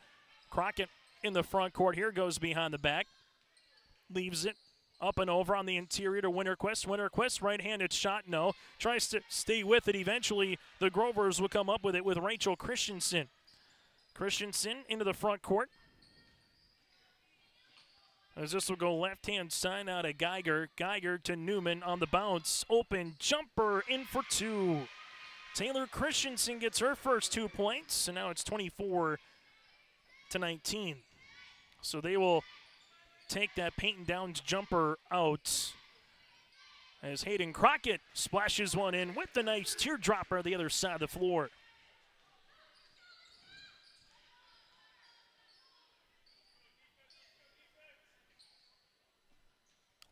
Crockett in the front court here, goes behind the back. Leaves it up and over on the interior to Winterquist. Winterquist, right-handed shot, no. Tries to stay with it. Eventually, the Grovers will come up with it with Rachel Christensen. Christensen into the front court. As this will go left-hand side out of Geiger. Geiger to Newman on the bounce. Open jumper in for 2. Taylor Christensen gets her first 2 points, and now it's 24-19. So they will take that Peyton Downs jumper out as Hayden Crockett splashes one in with the nice teardropper the other side of the floor.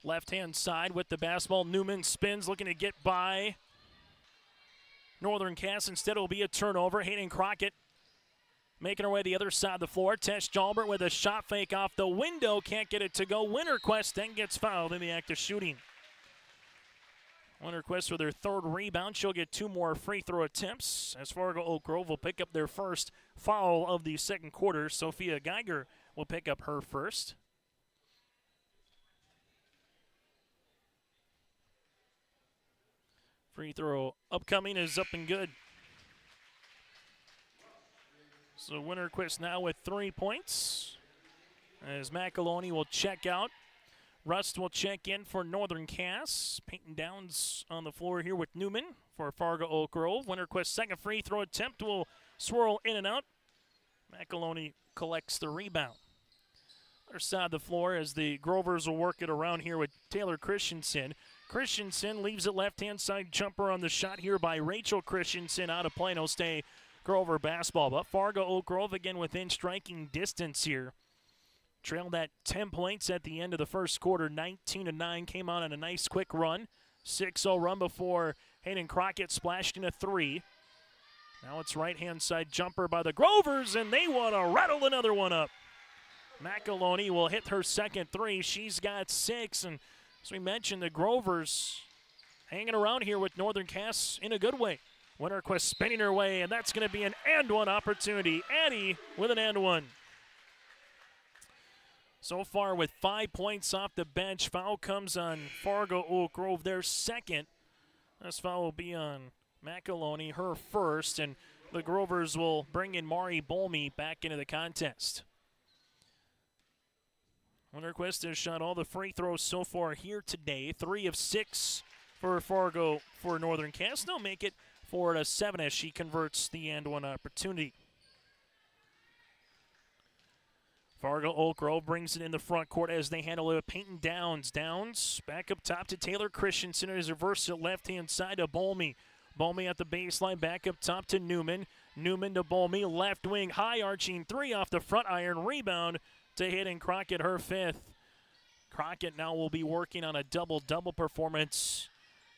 Left-hand side with the basketball. Newman spins, looking to get by Northern Cass. Instead, it will be a turnover. Hayden Crockett making her way the other side of the floor. Tess Jalbert with a shot fake off the window. Can't get it to go. Winterquist then gets fouled in the act of shooting. Winterquist with her 3rd rebound. She'll get 2 more free throw attempts as Fargo Oak Grove will pick up their first foul of the 2nd quarter. Sophia Geiger will pick up her first. Free throw upcoming is up and good. So Winterquist now with 3 points. As McAloney will check out. Rust will check in for Northern Cass. Peyton Downs on the floor here with Newman for Fargo Oak Grove. Winterquist's 2nd free throw attempt will swirl in and out. McAloney collects the rebound. Other side of the floor as the Grovers will work it around here with Taylor Christensen. Christensen leaves it left-hand side jumper on the shot here by Rachel Christensen out of play. No stay Grover basketball, but Fargo Oak Grove again within striking distance here. Trailed at 10 points at the end of the first quarter, 19-9. Came on a nice quick run. 6-0 run before Hayden Crockett splashed in a 3. Now it's right-hand side jumper by the Grovers, and they want to rattle another one up. McAloney will hit her 2nd 3. She's got 6, and as we mentioned, the Grovers hanging around here with Northern Cass in a good way. Winterquist spinning her way, and that's going to be an and one opportunity. Addie with an and one. So far with 5 points off the bench. Foul comes on Fargo Oak Grove, their 2nd. This foul will be on McAloney, her 1st, and the Grovers will bring in Mari Bolmy back into the contest. Winterquist has shot all the free throws so far here today. 3 of 6 for Fargo for Northern Cass. They'll make it 4 out of 7 as she converts the and one opportunity. Fargo Oak Grove brings it in the front court as they handle it with Peyton Downs. Downs back up top to Taylor Christensen as reverse to left-hand side to Bolmy. Bolmy at the baseline, back up top to Newman. Newman to Bolmy, left wing, high arching 3 off the front iron. Rebound to Hayden Crockett, her 5th. Crockett now will be working on a double-double performance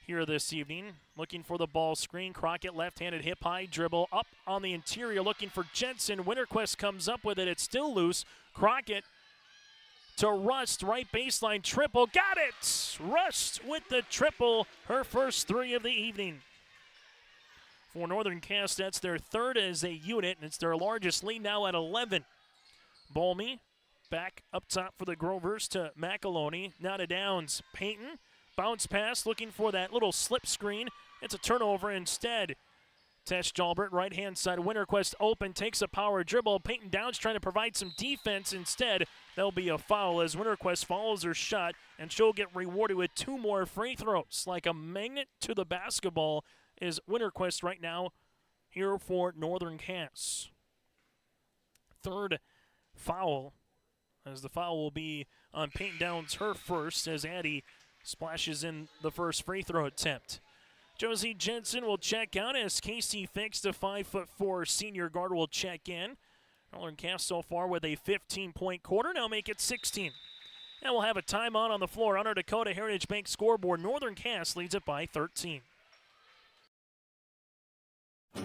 here this evening. Looking for the ball screen. Crockett left-handed hip high dribble up on the interior looking for Jensen. Winterquist comes up with it. It's still loose. Crockett to Rust, right baseline triple. Got it! Rust with the triple, her first 3 of the evening. For Northern Cass, that's their 3rd as a unit, and it's their largest lead now at 11. Bolmy back up top for the Grovers to McAloney. Now to Downs. Payton. Bounce pass, looking for that little slip screen. It's a turnover instead. Tesh Jalbert, right-hand side. Winterquist open, takes a power dribble. Peyton Downs trying to provide some defense instead. There'll be a foul as Winterquist follows her shot, and she'll get rewarded with 2 more free throws. Like a magnet to the basketball is Winterquist right now here for Northern Cass. 3rd foul, as the foul will be on Peyton Downs, her first, as Addie splashes in the first free throw attempt. Josie Jensen will check out as Casey Fix, the 5'4" senior guard, will check in. Northern Cass so far with a 15-point quarter, now make it 16. And we'll have a timeout on the floor on our Dakota Heritage Bank scoreboard. Northern Cass leads it by 13.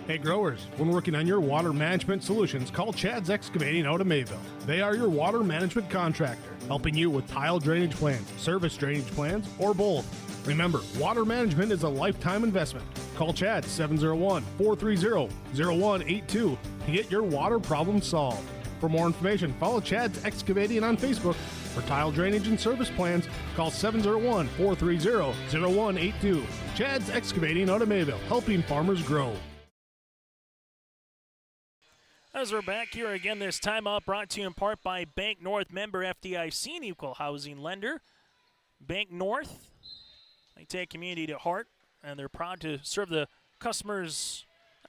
Hey growers, when working on your water management solutions, call Chad's Excavating out of Mayville. They are your water management contractor, helping you with tile drainage plans, service drainage plans, or both. Remember, water management is a lifetime investment. Call Chad 701-430-0182 to get your water problem solved. For more information, follow Chad's Excavating on Facebook. For tile drainage and service plans, call 701-430-0182. Chad's Excavating out of Mayville, helping farmers grow. As we're back here again, this timeout brought to you in part by Bank North, member FDIC and equal housing lender. Bank North, they take community to heart, and they're proud to serve the customers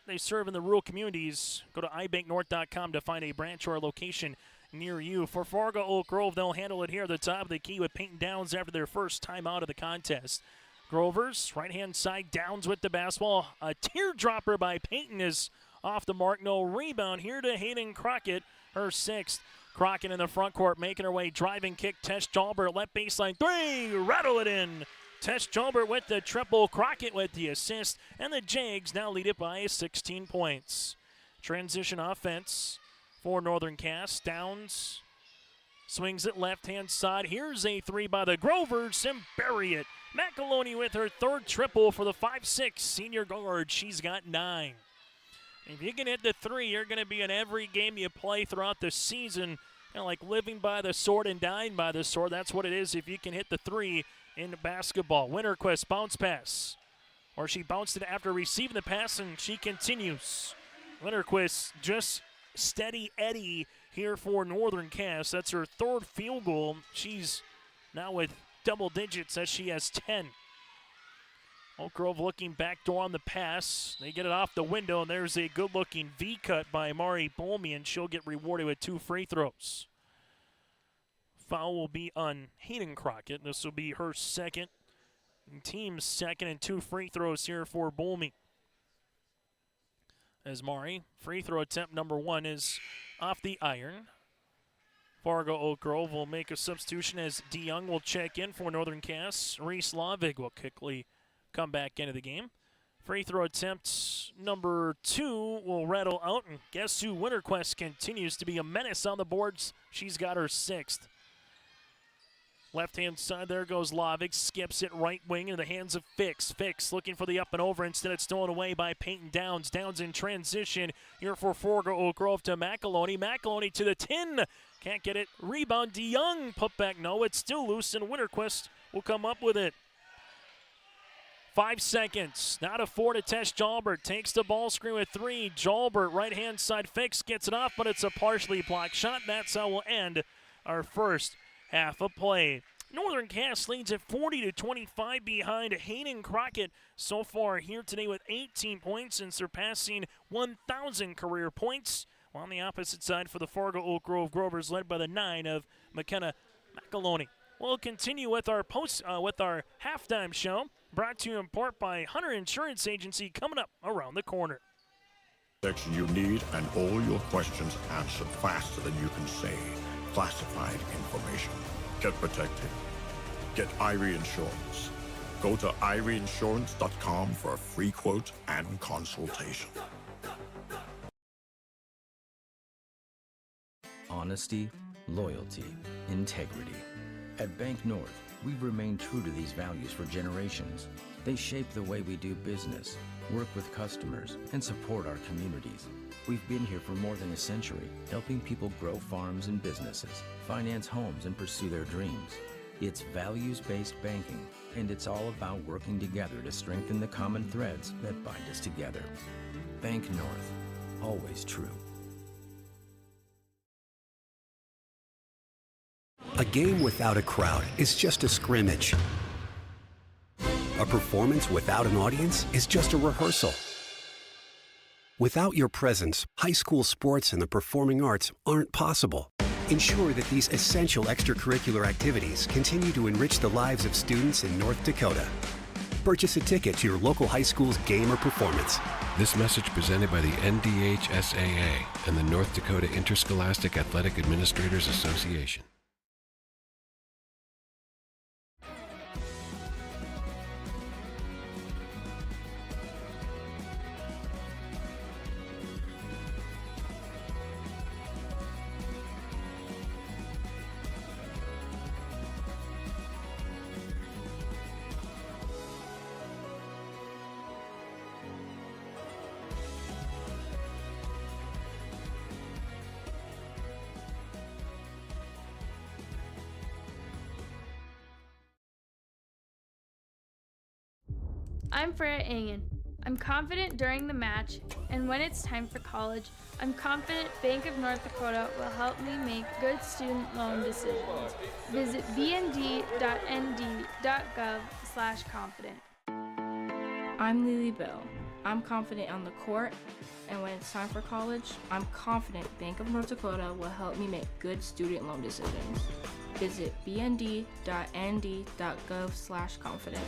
they serve in the rural communities. Go to ibanknorth.com to find a branch or a location near you. For Fargo Oak Grove, they'll handle it here at the top of the key with Peyton Downs after their first time out of the contest. Grovers, right-hand side, Downs with the basketball. A teardropper by Peyton is off the mark, no rebound here to Hayden Crockett, her 6th. Crockett in the front court, making her way, driving kick. Tesh Jalbert, left baseline 3, rattle it in. Tesh Jalbert with the triple, Crockett with the assist, and the Jags now lead it by 16 points. Transition offense for Northern Cass. Downs swings it left-hand side. Here's a 3 by the Grovers, and bury it. McAloney with her 3rd triple for the 5'6" senior guard. She's got 9. If you can hit the 3, you're going to be in every game you play throughout the season. Kind of like living by the sword and dying by the sword. That's what it is if you can hit the 3 in basketball. Winterquist bounce pass. Or she bounced it after receiving the pass, and she continues. Winterquist just steady Eddie here for Northern Cass. That's her 3rd field goal. She's now with double digits as she has 10. Oak Grove looking backdoor on the pass. They get it off the window, and there's a good-looking V-cut by Mari Bolmy, and she'll get rewarded with 2 free throws. Foul will be on Hayden Crockett. This will be her 2nd, team's 2nd, and 2 free throws here for Bolmy. As Mari, free throw attempt number 1 is off the iron. Fargo Oak Grove will make a substitution as DeYoung will check in for Northern Cass. Reese Lavig will quickly come back into the game. Free throw attempt number 2 will rattle out, and guess who? Winterquist continues to be a menace on the boards. She's got her 6th. Left-hand side, there goes Lavig, skips it right wing into the hands of Fix. Fix looking for the up and over, instead it's stolen away by Peyton Downs. Downs in transition here for Fargo Oak Grove to McAloney. McAloney to the tin, can't get it. Rebound, DeYoung, put back, no, it's still loose, and Winterquist will come up with it. 5 seconds. Now to 4 to Tesh Jalbert. Takes the ball screen with 3. Jalbert, right-hand side Fix, gets it off, but it's a partially blocked shot. That's how we'll end our first half of play. Northern Cass leads at 40-25 behind Hayden Crockett so far here today with 18 points and surpassing 1,000 career points. While on the opposite side for the Fargo Oak Grove Grovers, led by the 9 of McKenna McAloney. We'll continue with our halftime show, brought to you in part by Hunter Insurance Agency, coming up around the corner. Protection you need and all your questions answered faster than you can say. Classified information. Get protected. Get Irie Insurance. Go to ivyinsurance.com for a free quote and consultation. Honesty, loyalty, integrity. At Bank North, we've remained true to these values for generations. They shape the way we do business, work with customers, and support our communities. We've been here for more than a century, helping people grow farms and businesses, finance homes, and pursue their dreams. It's values-based banking, and it's all about working together to strengthen the common threads that bind us together. Bank North, always true. A game without a crowd is just a scrimmage. A performance without an audience is just a rehearsal. Without your presence, high school sports and the performing arts aren't possible. Ensure that these essential extracurricular activities continue to enrich the lives of students in North Dakota. Purchase a ticket to your local high school's game or performance. This message presented by the NDHSAA and the North Dakota Interscholastic Athletic Administrators Association. I'm Freya Engen. I'm confident during the match, and when it's time for college, I'm confident Bank of North Dakota will help me make good student loan decisions. Visit bnd.nd.gov/confident. I'm Lily Bell. I'm confident on the court, and when it's time for college, I'm confident Bank of North Dakota will help me make good student loan decisions. Visit bnd.nd.gov/confident.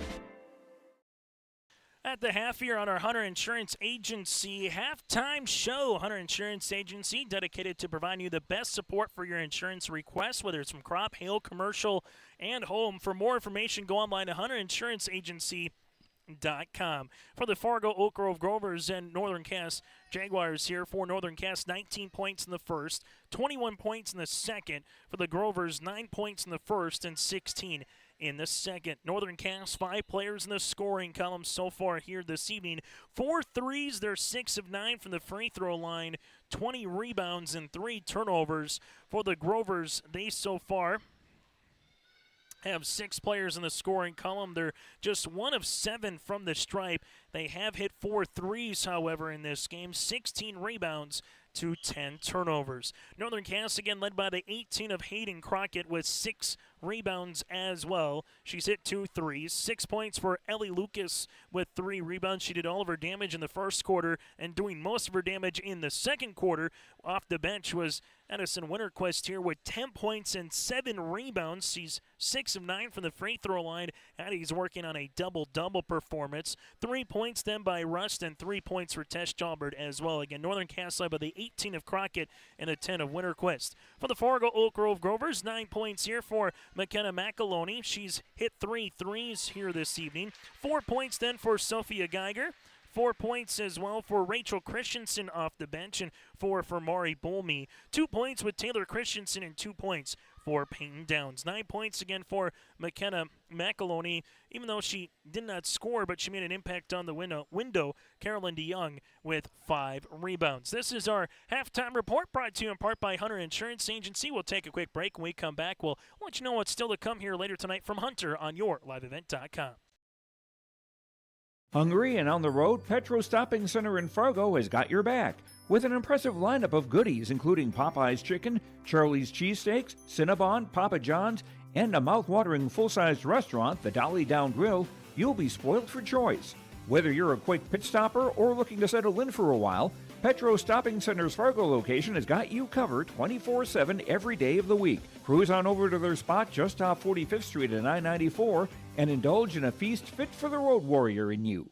At the half here on our Hunter Insurance Agency halftime show. Hunter Insurance Agency, dedicated to providing you the best support for your insurance requests, whether it's from crop, hail, commercial, and home. For more information, go online to hunterinsuranceagency.com. For the Fargo, Oak Grove Grovers and Northern Cass Jaguars here. For Northern Cass, 19 points in the first, 21 points in the second. For the Grovers, 9 points in the first and 16 in the second. Northern Cass, 5 players in the scoring column so far here this evening. 4 threes, they're 6 of 9 from the free throw line, 20 rebounds and 3 turnovers. For the Grovers, they so far have 6 players in the scoring column. They're just 1 of 7 from the stripe. They have hit 4 threes, however, in this game, 16 rebounds to 10 turnovers. Northern Cass again led by the 18 of Hayden Crockett with 6 rebounds as well. She's hit 2 threes. 6 points for Ellie Lucas with 3 rebounds. She did all of her damage in the first quarter and doing most of her damage in the second quarter. Off the bench was Edison Winterquist here with 10 points and 7 rebounds. She's 6 of 9 from the free throw line. Addie's working on a double-double performance. 3 points then by Rust and 3 points for Tess Jalbert as well. Again, Northern Cass led by the 18 of Crockett and the 10 of Winterquist. For the Fargo Oak Grove Grovers, 9 points here for McKenna McAloney. She's hit 3 threes here this evening. 4 points then for Sophia Geiger. 4 points as well for Rachel Christensen off the bench, and 4 for Mari Bolme. 2 points with Taylor Christensen and 2 points for Peyton Downs. 9 points again for McKenna McAloney, even though she did not score, but she made an impact on the window. Carolyn DeYoung with 5 rebounds. This is our halftime report, brought to you in part by Hunter Insurance Agency. We'll take a quick break. When we come back, we'll let you know what's still to come here later tonight from Hunter on your liveevent.com. Hungry and on the road, Petro Stopping Center in Fargo has got your back with an impressive lineup of goodies, including Popeye's Chicken, Charlie's Cheesesteaks, Cinnabon, Papa John's, and a mouth-watering full-sized restaurant, the Dolly Down Grill. You'll be spoiled for choice. Whether you're a quick pit stopper or looking to settle in for a while, Petro Stopping Center's Fargo location has got you covered 24/7 every day of the week. Cruise on over to their spot just off 45th Street and I-94 and indulge in a feast fit for the road warrior in you.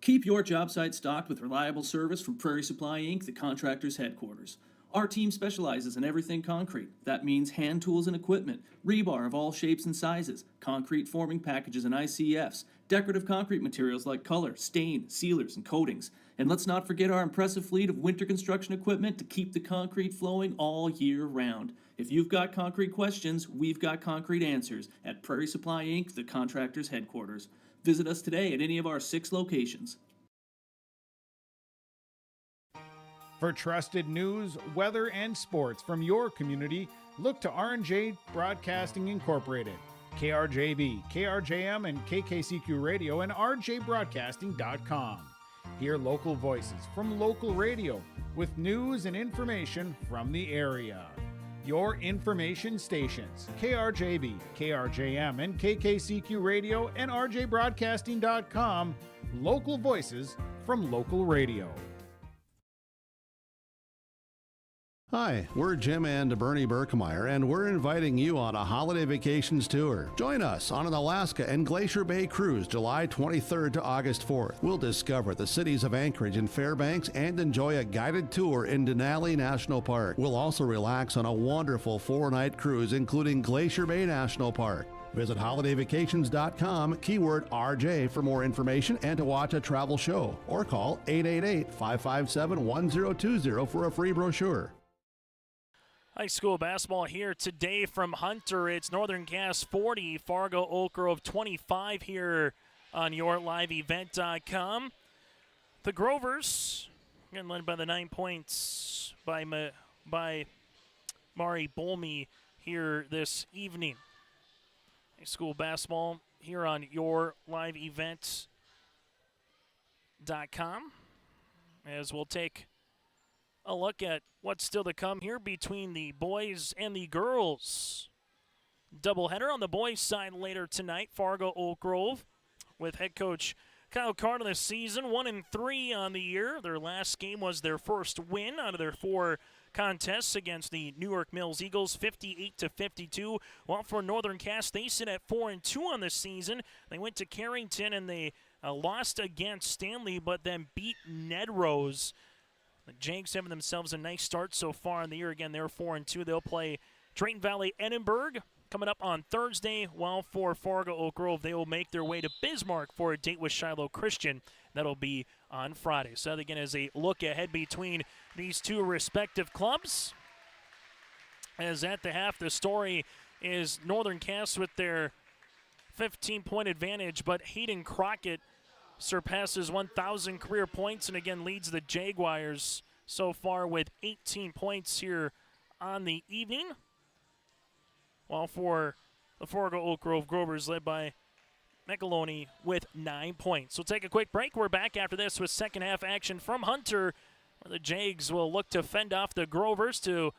Keep your job site stocked with reliable service from Prairie Supply Inc., the contractor's headquarters. Our team specializes in everything concrete. That means hand tools and equipment, rebar of all shapes and sizes, concrete forming packages and ICFs, decorative concrete materials like color, stain, sealers, and coatings. And let's not forget our impressive fleet of winter construction equipment to keep the concrete flowing all year round. If you've got concrete questions, we've got concrete answers at Prairie Supply Inc., the contractor's headquarters. Visit us today at any of our 6 locations. For trusted news, weather, and sports from your community, look to R&J Broadcasting Incorporated, KRJB, KRJM, and KKCQ Radio, and rjbroadcasting.com. Hear local voices from local radio with news and information from the area. Your information stations, KRJB, KRJM, and KKCQ Radio, and rjbroadcasting.com. Local voices from local radio. Hi, we're Jim and Bernie Berkemeyer, and we're inviting you on a holiday vacations tour. Join us on an Alaska and Glacier Bay cruise July 23rd to August 4th. We'll discover the cities of Anchorage and Fairbanks and enjoy a guided tour in Denali National Park. We'll also relax on a wonderful 4-night cruise, including Glacier Bay National Park. Visit holidayvacations.com, keyword RJ for more information and to watch a travel show, or call 888-557-1020 for a free brochure. High school basketball here today from Hunter. It's Northern Cass 40, Fargo Oak Grove 25 here on YourLiveEvent.com. The Grovers, again led by the 9 points by Mari Bolmy here this evening. High school basketball here on YourLiveEvent.com, as we'll take a look at what's still to come here between the boys and the girls. Doubleheader on the boys' side later tonight. Fargo Oak Grove with head coach Kyle Carter this season, 1-3 on the year. Their last game was their first win out of their 4 contests against the Newark Mills Eagles, 58-52. While for Northern Cass, they sit at 4-2 on the season. They went to Carrington and they lost against Stanley, but then beat Ned Rose. The Jags having themselves a nice start so far in the year. Again, they're 4-2. They'll play Drayton Valley Edinburgh coming up on Thursday, while for Fargo Oak Grove, they will make their way to Bismarck for a date with Shiloh Christian. That'll be on Friday. So that, again, is a look ahead between these 2 respective clubs. As at the half, the story is Northern Cass with their 15-point advantage, but Hayden Crockett surpasses 1,000 career points and again leads the Jaguars so far with 18 points here on the evening. While for the Fargo Oak Grove Grovers led by McAloney with 9 points. We'll take a quick break. We're back after this with second half action from Hunter, where the Jags will look to fend off the Grovers to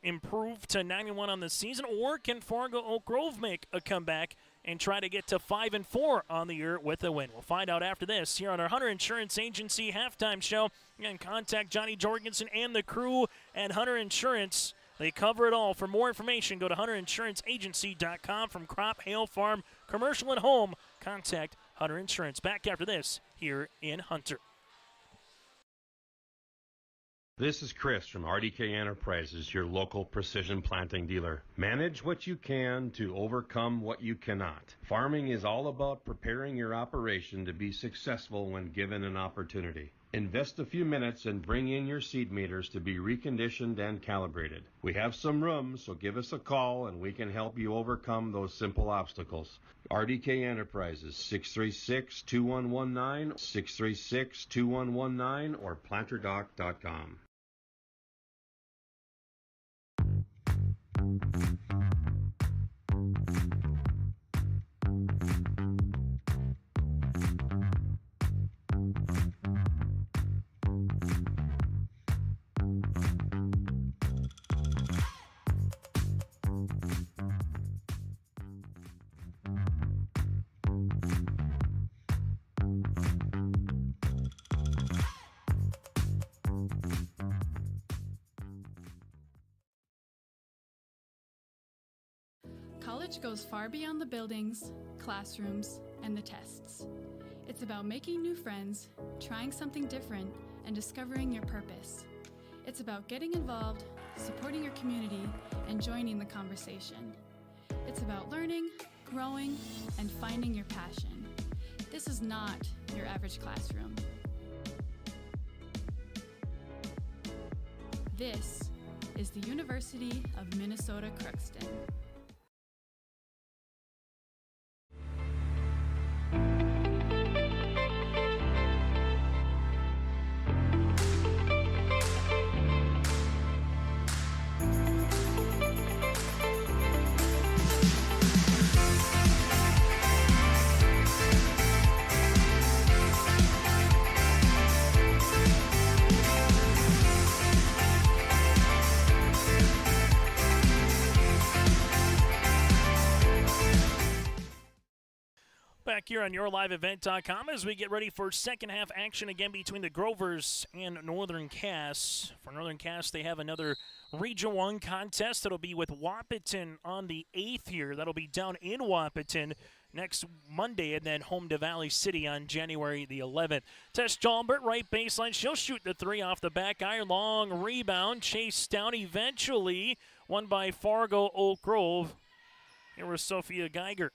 improve to 9-1 on the season, or can Fargo Oak Grove make a comeback and try to get to 5-4 on the year with a win? We'll find out after this here on our Hunter Insurance Agency halftime show. You can contact Johnny Jorgensen and the crew at Hunter Insurance. They cover it all. For more information, go to hunterinsuranceagency.com. From crop, hail, farm, commercial, and home, contact Hunter Insurance. Back after this here in Hunter. This is Chris from RDK Enterprises, your local precision planting dealer. Manage what you can to overcome what you cannot. Farming is all about preparing your operation to be successful when given an opportunity. Invest a few minutes and bring in your seed meters to be reconditioned and calibrated. We have some room, so give us a call and we can help you overcome those simple obstacles. RDK Enterprises, 636-2119, 636-2119, or planterdoc.com. College goes far beyond the buildings, classrooms, and the tests. It's about making new friends, trying something different, and discovering your purpose. It's about getting involved, supporting your community, and joining the conversation. It's about learning, growing, and finding your passion. This is not your average classroom. This is the University of Minnesota Crookston. Back here on YourLiveEvent.com as we get ready for second half action again between the Grovers and Northern Cass. For Northern Cass, they have another Region 1 contest. That'll be with Wahpeton on the 8th here. That'll be down in Wahpeton next Monday, and then home to Valley City on January the 11th. Tess Jalbert, right baseline. She'll shoot the three off the back iron. Long rebound. Chased down eventually. Won by Fargo Oak Grove. Here was Sophia Geiger.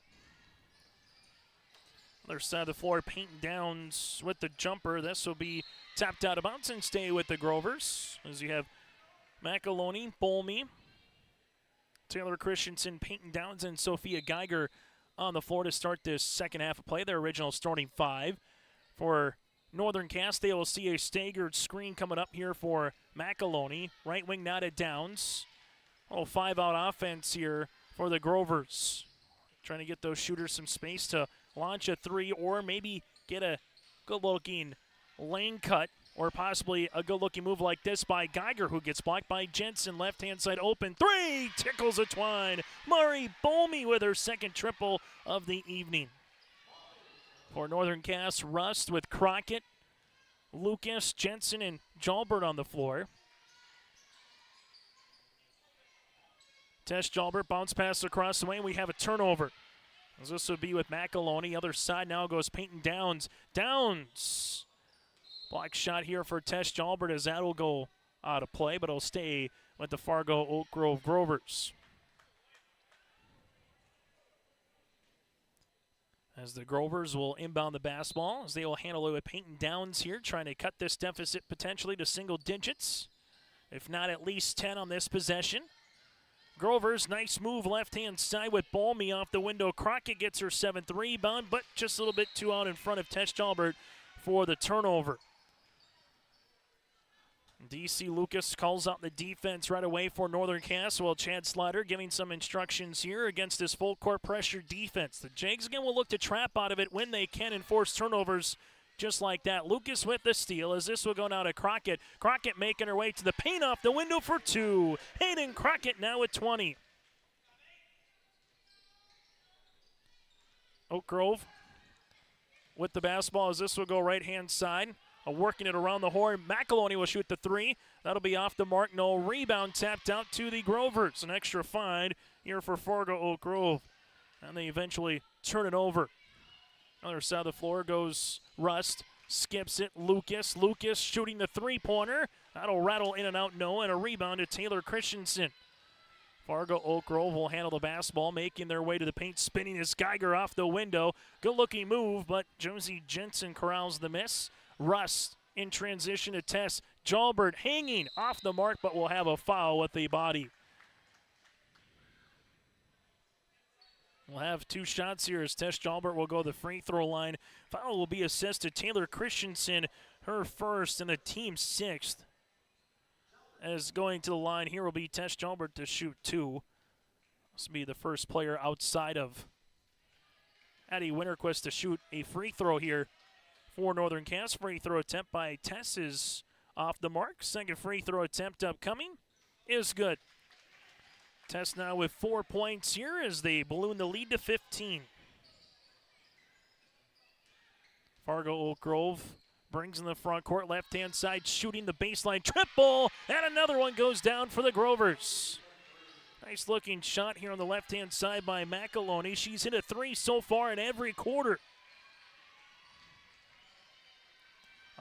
Other side of the floor, Peyton Downs with the jumper. This will be tapped out of bounds and stay with the Grovers. As you have McAloney, Bolmy, Taylor Christensen, Peyton Downs, and Sophia Geiger on the floor to start this second half of play. Their original starting five. For Northern Cass, they will see a staggered screen coming up here for McAloney. Right wing now to Downs. Oh, 5-out offense here for the Grovers. Trying to get those shooters some space to launch a three or maybe get a good-looking lane cut or possibly a good-looking move like this by Geiger, who gets blocked by Jensen. Left-hand side open. Three! Tickles a twine. Murray Bolmy with her second triple of the evening. For Northern Cass, Rust with Crockett, Lucas, Jensen, and Jalbert on the floor. Tess Jalbert bounce pass across the way, and we have a turnover. As this would be with McAloney. Other side now goes Peyton Downs. Downs! Block shot here for Tess Jalbert as that will go out of play, but it'll stay with the Fargo Oak Grove Grovers. As the Grovers will inbound the basketball, as they will handle it with Peyton Downs here, trying to cut this deficit potentially to single digits, if not at least 10 on this possession. Grovers, nice move left-hand side with Bolmy off the window. Crockett gets her 7th rebound, but just a little bit too out in front of Tess Jalbert for the turnover. DC Lucas calls out the defense right away for Northern Cass. Well, Chad Slider giving some instructions here against this full court pressure defense. The Jags again will look to trap out of it when they can and force turnovers just like that. Lucas with the steal as this will go now to Crockett. Crockett making her way to the paint off the window for two. Hayden Crockett now at 20. Oak Grove with the basketball as this will go right-hand side. Working it around the horn. McAloney will shoot the three. That'll be off the mark. No rebound. Tapped out to the Grovers. An extra find here for Fargo Oak Grove. And they eventually turn it over. Other side of the floor goes Rust. Skips it. Lucas. Lucas shooting the three-pointer. That'll rattle in and out. No. And a rebound to Taylor Christensen. Fargo Oak Grove will handle the basketball, making their way to the paint, spinning his Geiger off the window. Good-looking move, but Josie Jensen corrals the miss. Rust in transition to Tess Jalbert hanging off the mark, but will have a foul with the body. We'll have two shots here as Tess Jalbert will go to the free throw line. Foul will be assessed to Taylor Christensen, her first and the team 6th. As going to the line here will be Tess Jalbert to shoot two. This will be the first player outside of Addie Winterquist to shoot a free throw here for Northern Cass. Free throw attempt by Tess is off the mark. Second free throw attempt upcoming is good. Tess now with 4 points here as they balloon the lead to 15. Fargo Oak Grove brings in the front court, left-hand side, shooting the baseline triple, and another one goes down for the Grovers. Nice looking shot here on the left-hand side by McAloney. She's hit a three so far in every quarter.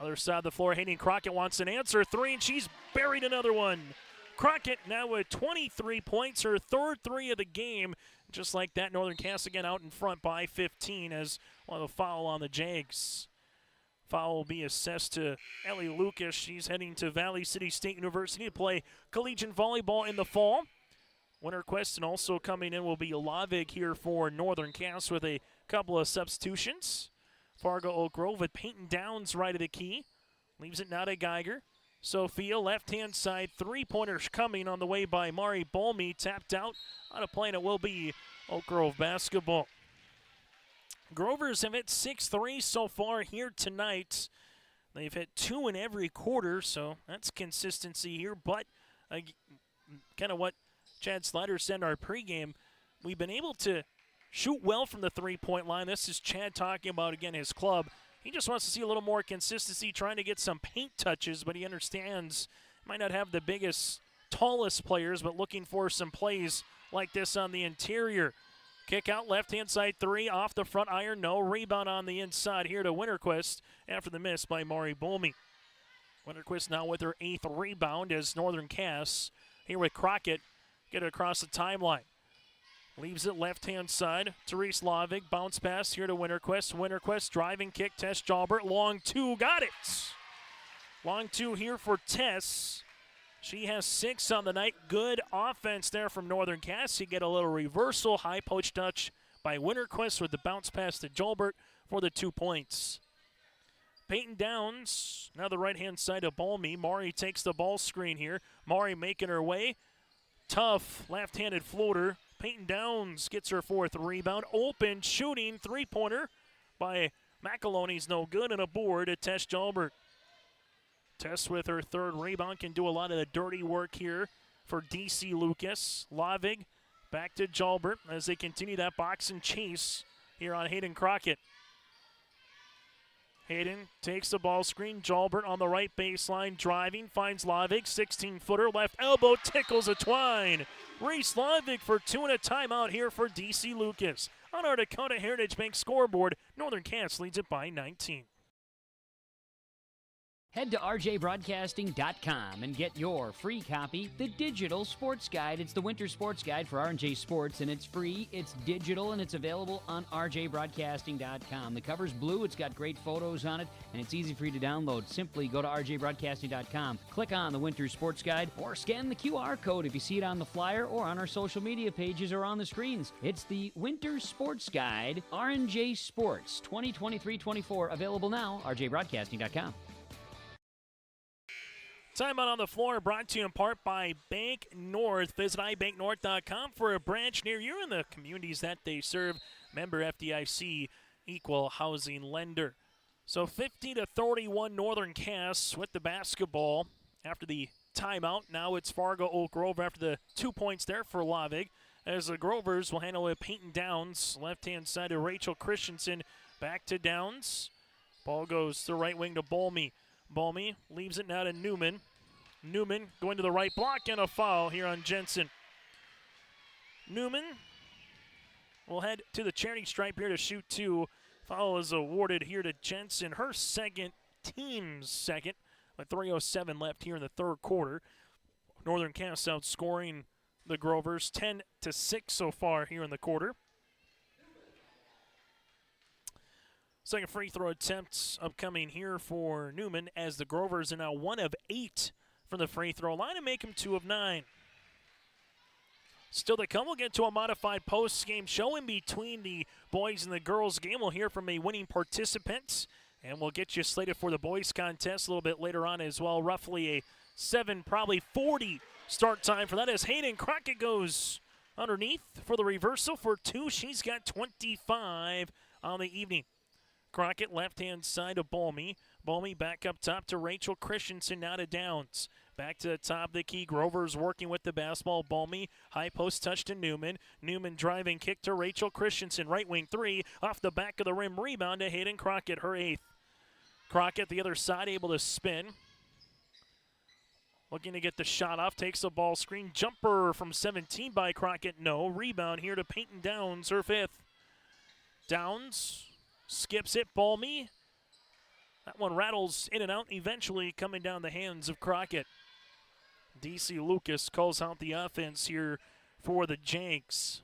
Other side of the floor, Hayden Crockett wants an answer. 3, and she's buried another one. Crockett now with 23 points, her third 3 of the game. Just like that, Northern Cass again out in front by 15 as one of the foul on the Jags. Foul will be assessed to Ellie Lucas. She's heading to Valley City State University to play collegiate volleyball in the fall. Winter Quest, and also coming in will be Lavig here for Northern Cass with a couple of substitutions. Fargo Oak Grove with Peyton Downs right of the key. Leaves it now to Geiger. Sophia, left-hand side, three-pointers coming on the way by Mari Bolmy. Tapped out on a play, and it will be Oak Grove basketball. Grovers have hit 6 so far here tonight. They've hit 2 in every quarter, so that's consistency here. But kind of what Chad Slider said in our pregame, we've been able to shoot well from the three-point line. This is Chad talking about, again, his club. He just wants to see a little more consistency, trying to get some paint touches, but he understands might not have the biggest, tallest players, but looking for some plays like this on the interior. Kick out, left-hand side 3, off the front iron, no. Rebound on the inside here to Winterquist after the miss by Mari Bolmy. Winterquist now with her 8th rebound as Northern Cass here with Crockett get it across the timeline. Leaves it left-hand side. Therese Lavig, bounce pass here to Winterquist. Winterquist driving kick, Tess Jalbert. Long 2, got it. Long 2 here for Tess. She has 6 on the night. Good offense there from Northern Cass. You get a little reversal, high poach touch by Winterquist with the bounce pass to Jalbert for the 2 points. Peyton Downs, now the right-hand side of Bolmy. Mari takes the ball screen here. Mari making her way. Tough left-handed floater. Peyton Downs gets her 4th rebound. Open shooting three-pointer by McAloney's no good, and a board at Tess Jalbert. Tess with her 3rd rebound can do a lot of the dirty work here for DC Lucas. Lavig back to Jalbert as they continue that box and chase here on Hayden Crockett. Hayden takes the ball screen. Jalbert on the right baseline, driving, finds Lavig, 16-footer, left elbow, tickles a twine. Reese Lavig for 2 and a timeout here for DC Lucas. On our Dakota Heritage Bank scoreboard, Northern Cass leads it by 19. Head to rjbroadcasting.com and get your free copy, The Digital Sports Guide. It's the winter sports guide for R&J Sports, and it's free, it's digital, and it's available on rjbroadcasting.com. The cover's blue, it's got great photos on it, and it's easy for you to download. Simply go to rjbroadcasting.com, click on the winter sports guide, or scan the QR code if you see it on the flyer or on our social media pages or on the screens. It's the Winter Sports Guide, R&J Sports 2023-24, available now, rjbroadcasting.com. Timeout on the floor brought to you in part by Bank North. Visit ibanknorth.com for a branch near you in the communities that they serve. Member FDIC, equal housing lender. So 50-31 Northern Cass with the basketball after the timeout. Now it's Fargo Oak Grove after the 2 points there for Lavig. As the Grovers will handle it, Peyton Downs. Left-hand side to Rachel Christensen. Back to Downs. Ball goes to the right wing to Bolmy. Bolmy leaves it now to Newman. Newman going to the right block, and a foul here on Jensen. Newman will head to the charity stripe here to shoot 2. Foul is awarded here to Jensen, her second, team's second, with 3:07 left here in the 3rd quarter. Northern Cass outscoring the Grovers 10-6 so far here in the quarter. Second free throw attempts upcoming here for Newman as the Grovers are now 1 of 8 from the free throw line and make them 2 of 9. Still to come, we'll get to a modified post-game show in between the boys and the girls game. We'll hear from a winning participant, and we'll get you slated for the boys contest a little bit later on as well. Roughly a 7, probably 40 start time for that as Hayden Crockett goes underneath for the reversal for 2. She's got 25 on the evening. Crockett, left-hand side of Bolmy. Bolmy back up top to Rachel Christensen, now to Downs. Back to the top of the key. Grover's working with the basketball. Bolmy, high post touch to Newman. Newman driving kick to Rachel Christensen. Right wing 3, off the back of the rim. Rebound to Hayden Crockett, her 8th. Crockett, the other side, able to spin. Looking to get the shot off. Takes the ball screen. Jumper from 17 by Crockett. No. Rebound here to Peyton Downs, her 5th. Downs skips it. Bolmy That one rattles in and out, eventually coming down the hands of Crockett. DC Lucas calls out the offense here for the Jags.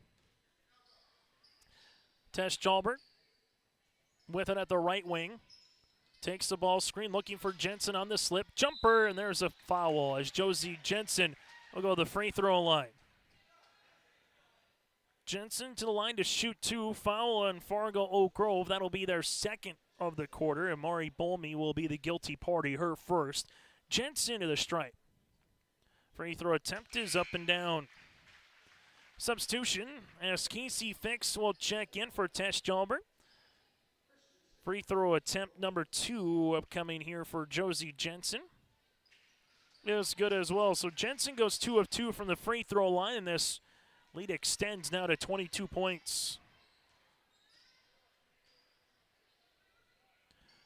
Tess Jalbert with it at the right wing. Takes the ball screen, looking for Jensen on the slip. Jumper, and there's a foul as Josie Jensen will go to the free throw line. Jensen to the line to shoot 2. Foul on Fargo Oak Grove. That'll be their second of the quarter, and Mari Bolme will be the guilty party, her first. Jensen to the stripe. Free throw attempt is up and down. Substitution as Casey Fix will check in for Tess Jalbert. Free throw attempt number 2 upcoming here for Josie Jensen. It was good as well. So Jensen goes 2 of 2 from the free throw line, and this lead extends now to 22 points.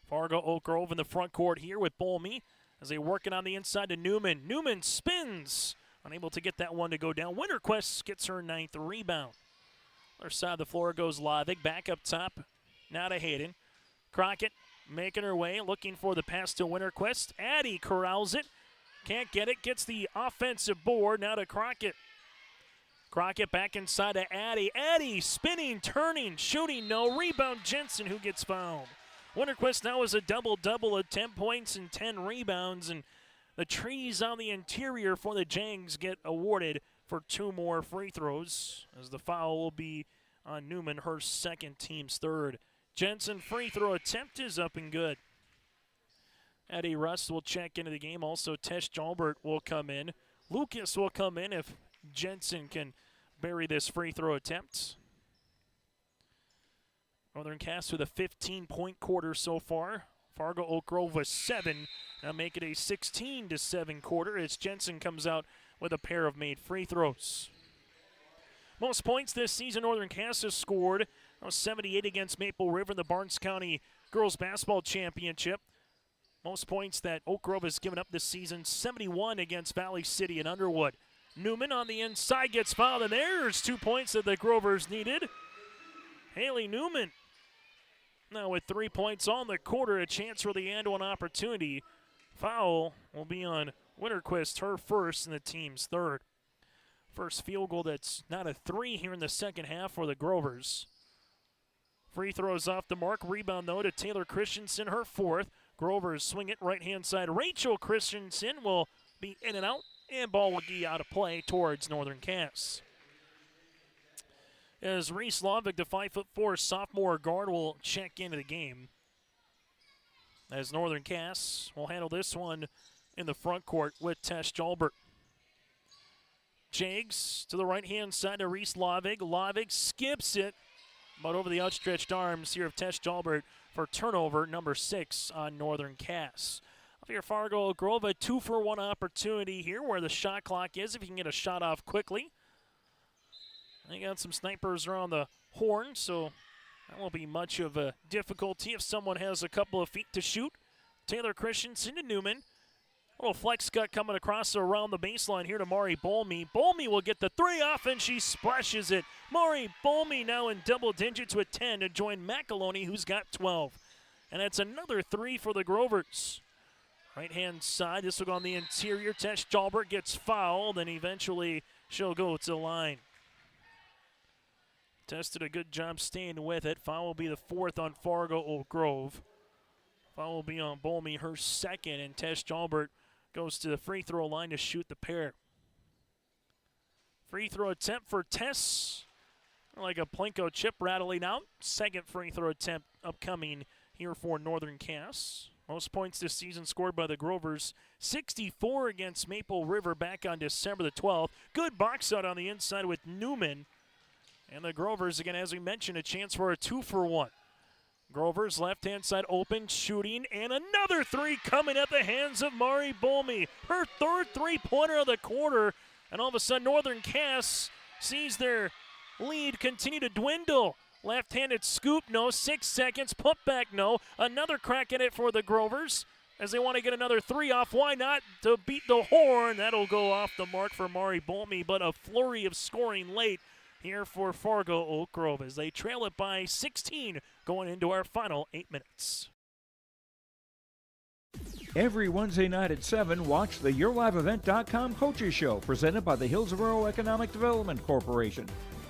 Fargo Oak Grove in the front court here with Bolme as they work it on the inside to Newman. Newman spins, unable to get that one to go down. Winterquist gets her 9th rebound. Other side of the floor goes Lavig, back up top, now to Hayden. Crockett making her way, looking for the pass to Winterquist. Addy corrals it, can't get it, gets the offensive board, now to Crockett. Crockett back inside to Addy. Addy spinning, turning, shooting, no. Rebound Jensen, who gets fouled. Winterquist now is a double-double at 10 points and 10 rebounds, and the trees on the interior for the Jags get awarded for 2 more free throws, as the foul will be on Newman, her second, team's third. Jensen free throw attempt is up and good. Eddie Rust will check into the game. Also, Tess Jalbert will come in. Lucas will come in if Jensen can bury this free throw attempt. Northern Cass with a 15-point quarter so far. Fargo Oak Grove with 7. Now make it a 16-7 quarter as Jensen comes out with a pair of made free throws. Most points this season Northern Cass has scored. 78 against Maple River in the Barnes County Girls Basketball Championship. Most points that Oak Grove has given up this season, 71 against Valley City and Underwood. Newman on the inside gets fouled, and there's 2 points that the Grovers needed. Haley Newman now with 3 points on the quarter, a chance for the and-one opportunity. Foul will be on Winterquist, her first and the team's third. First field goal that's not a 3 here in the second half for the Grovers. Free throws off the mark. Rebound, though, to Taylor Christensen, her 4th. Grovers swing it right-hand side. Rachel Christensen will be in and out, and ball will be out of play towards Northern Cass. As Reese Lovick, the 5'4" sophomore guard, will check into the game. As Northern Cass will handle this one in the front court with Tess Jalbert. Jags to the right-hand side to Reese Lovick. Lovick skips it, but over the outstretched arms here of Tess Jalbert for turnover number 6 on Northern Cass. Up here, Fargo Oak Grove, a 2-for-1 opportunity here where the shot clock is if you can get a shot off quickly. They got some snipers around the horn, so that won't be much of a difficulty if someone has a couple of feet to shoot. Taylor Christensen to Newman. A little flex cut coming across around the baseline here to Mari Bolme. Bolme will get the 3 off, and she splashes it. Mari Bolme now in double digits with 10 to join McAloney, who's got 12. And that's another 3 for the Grovers. Right-hand side, this will go on the interior. Tess Jalbert gets fouled, and eventually she'll go to the line. Tess did a good job staying with it. Foul will be the 4th on Fargo Oak Grove. Foul will be on Bolme, her 2nd, and Tess Jalbert goes to the free throw line to shoot the pair. Free throw attempt for Tess. Like a Plinko chip rattling out. 2nd free throw attempt upcoming here for Northern Cass. Most points this season scored by the Grovers. 64 against Maple River back on December the 12th. Good box out on the inside with Newman. And the Grovers, again, as we mentioned, a chance for a 2-for-1. Grovers left-hand side open, shooting, and another 3 coming at the hands of Mari Bolme. Her 3rd three-pointer of the quarter, and all of a sudden Northern Cass sees their lead continue to dwindle. Left-handed scoop, no. 6 seconds, put back, no. Another crack at it for the Grovers as they want to get another 3 off. Why not? To beat the horn. That'll go off the mark for Mari Bolme, but a flurry of scoring late here for Fargo Oak Grove as they trail it by 16 going into our final 8 minutes. Every Wednesday night at 7, watch the YourLiveEvent.com Coaches Show presented by the Hillsborough Economic Development Corporation.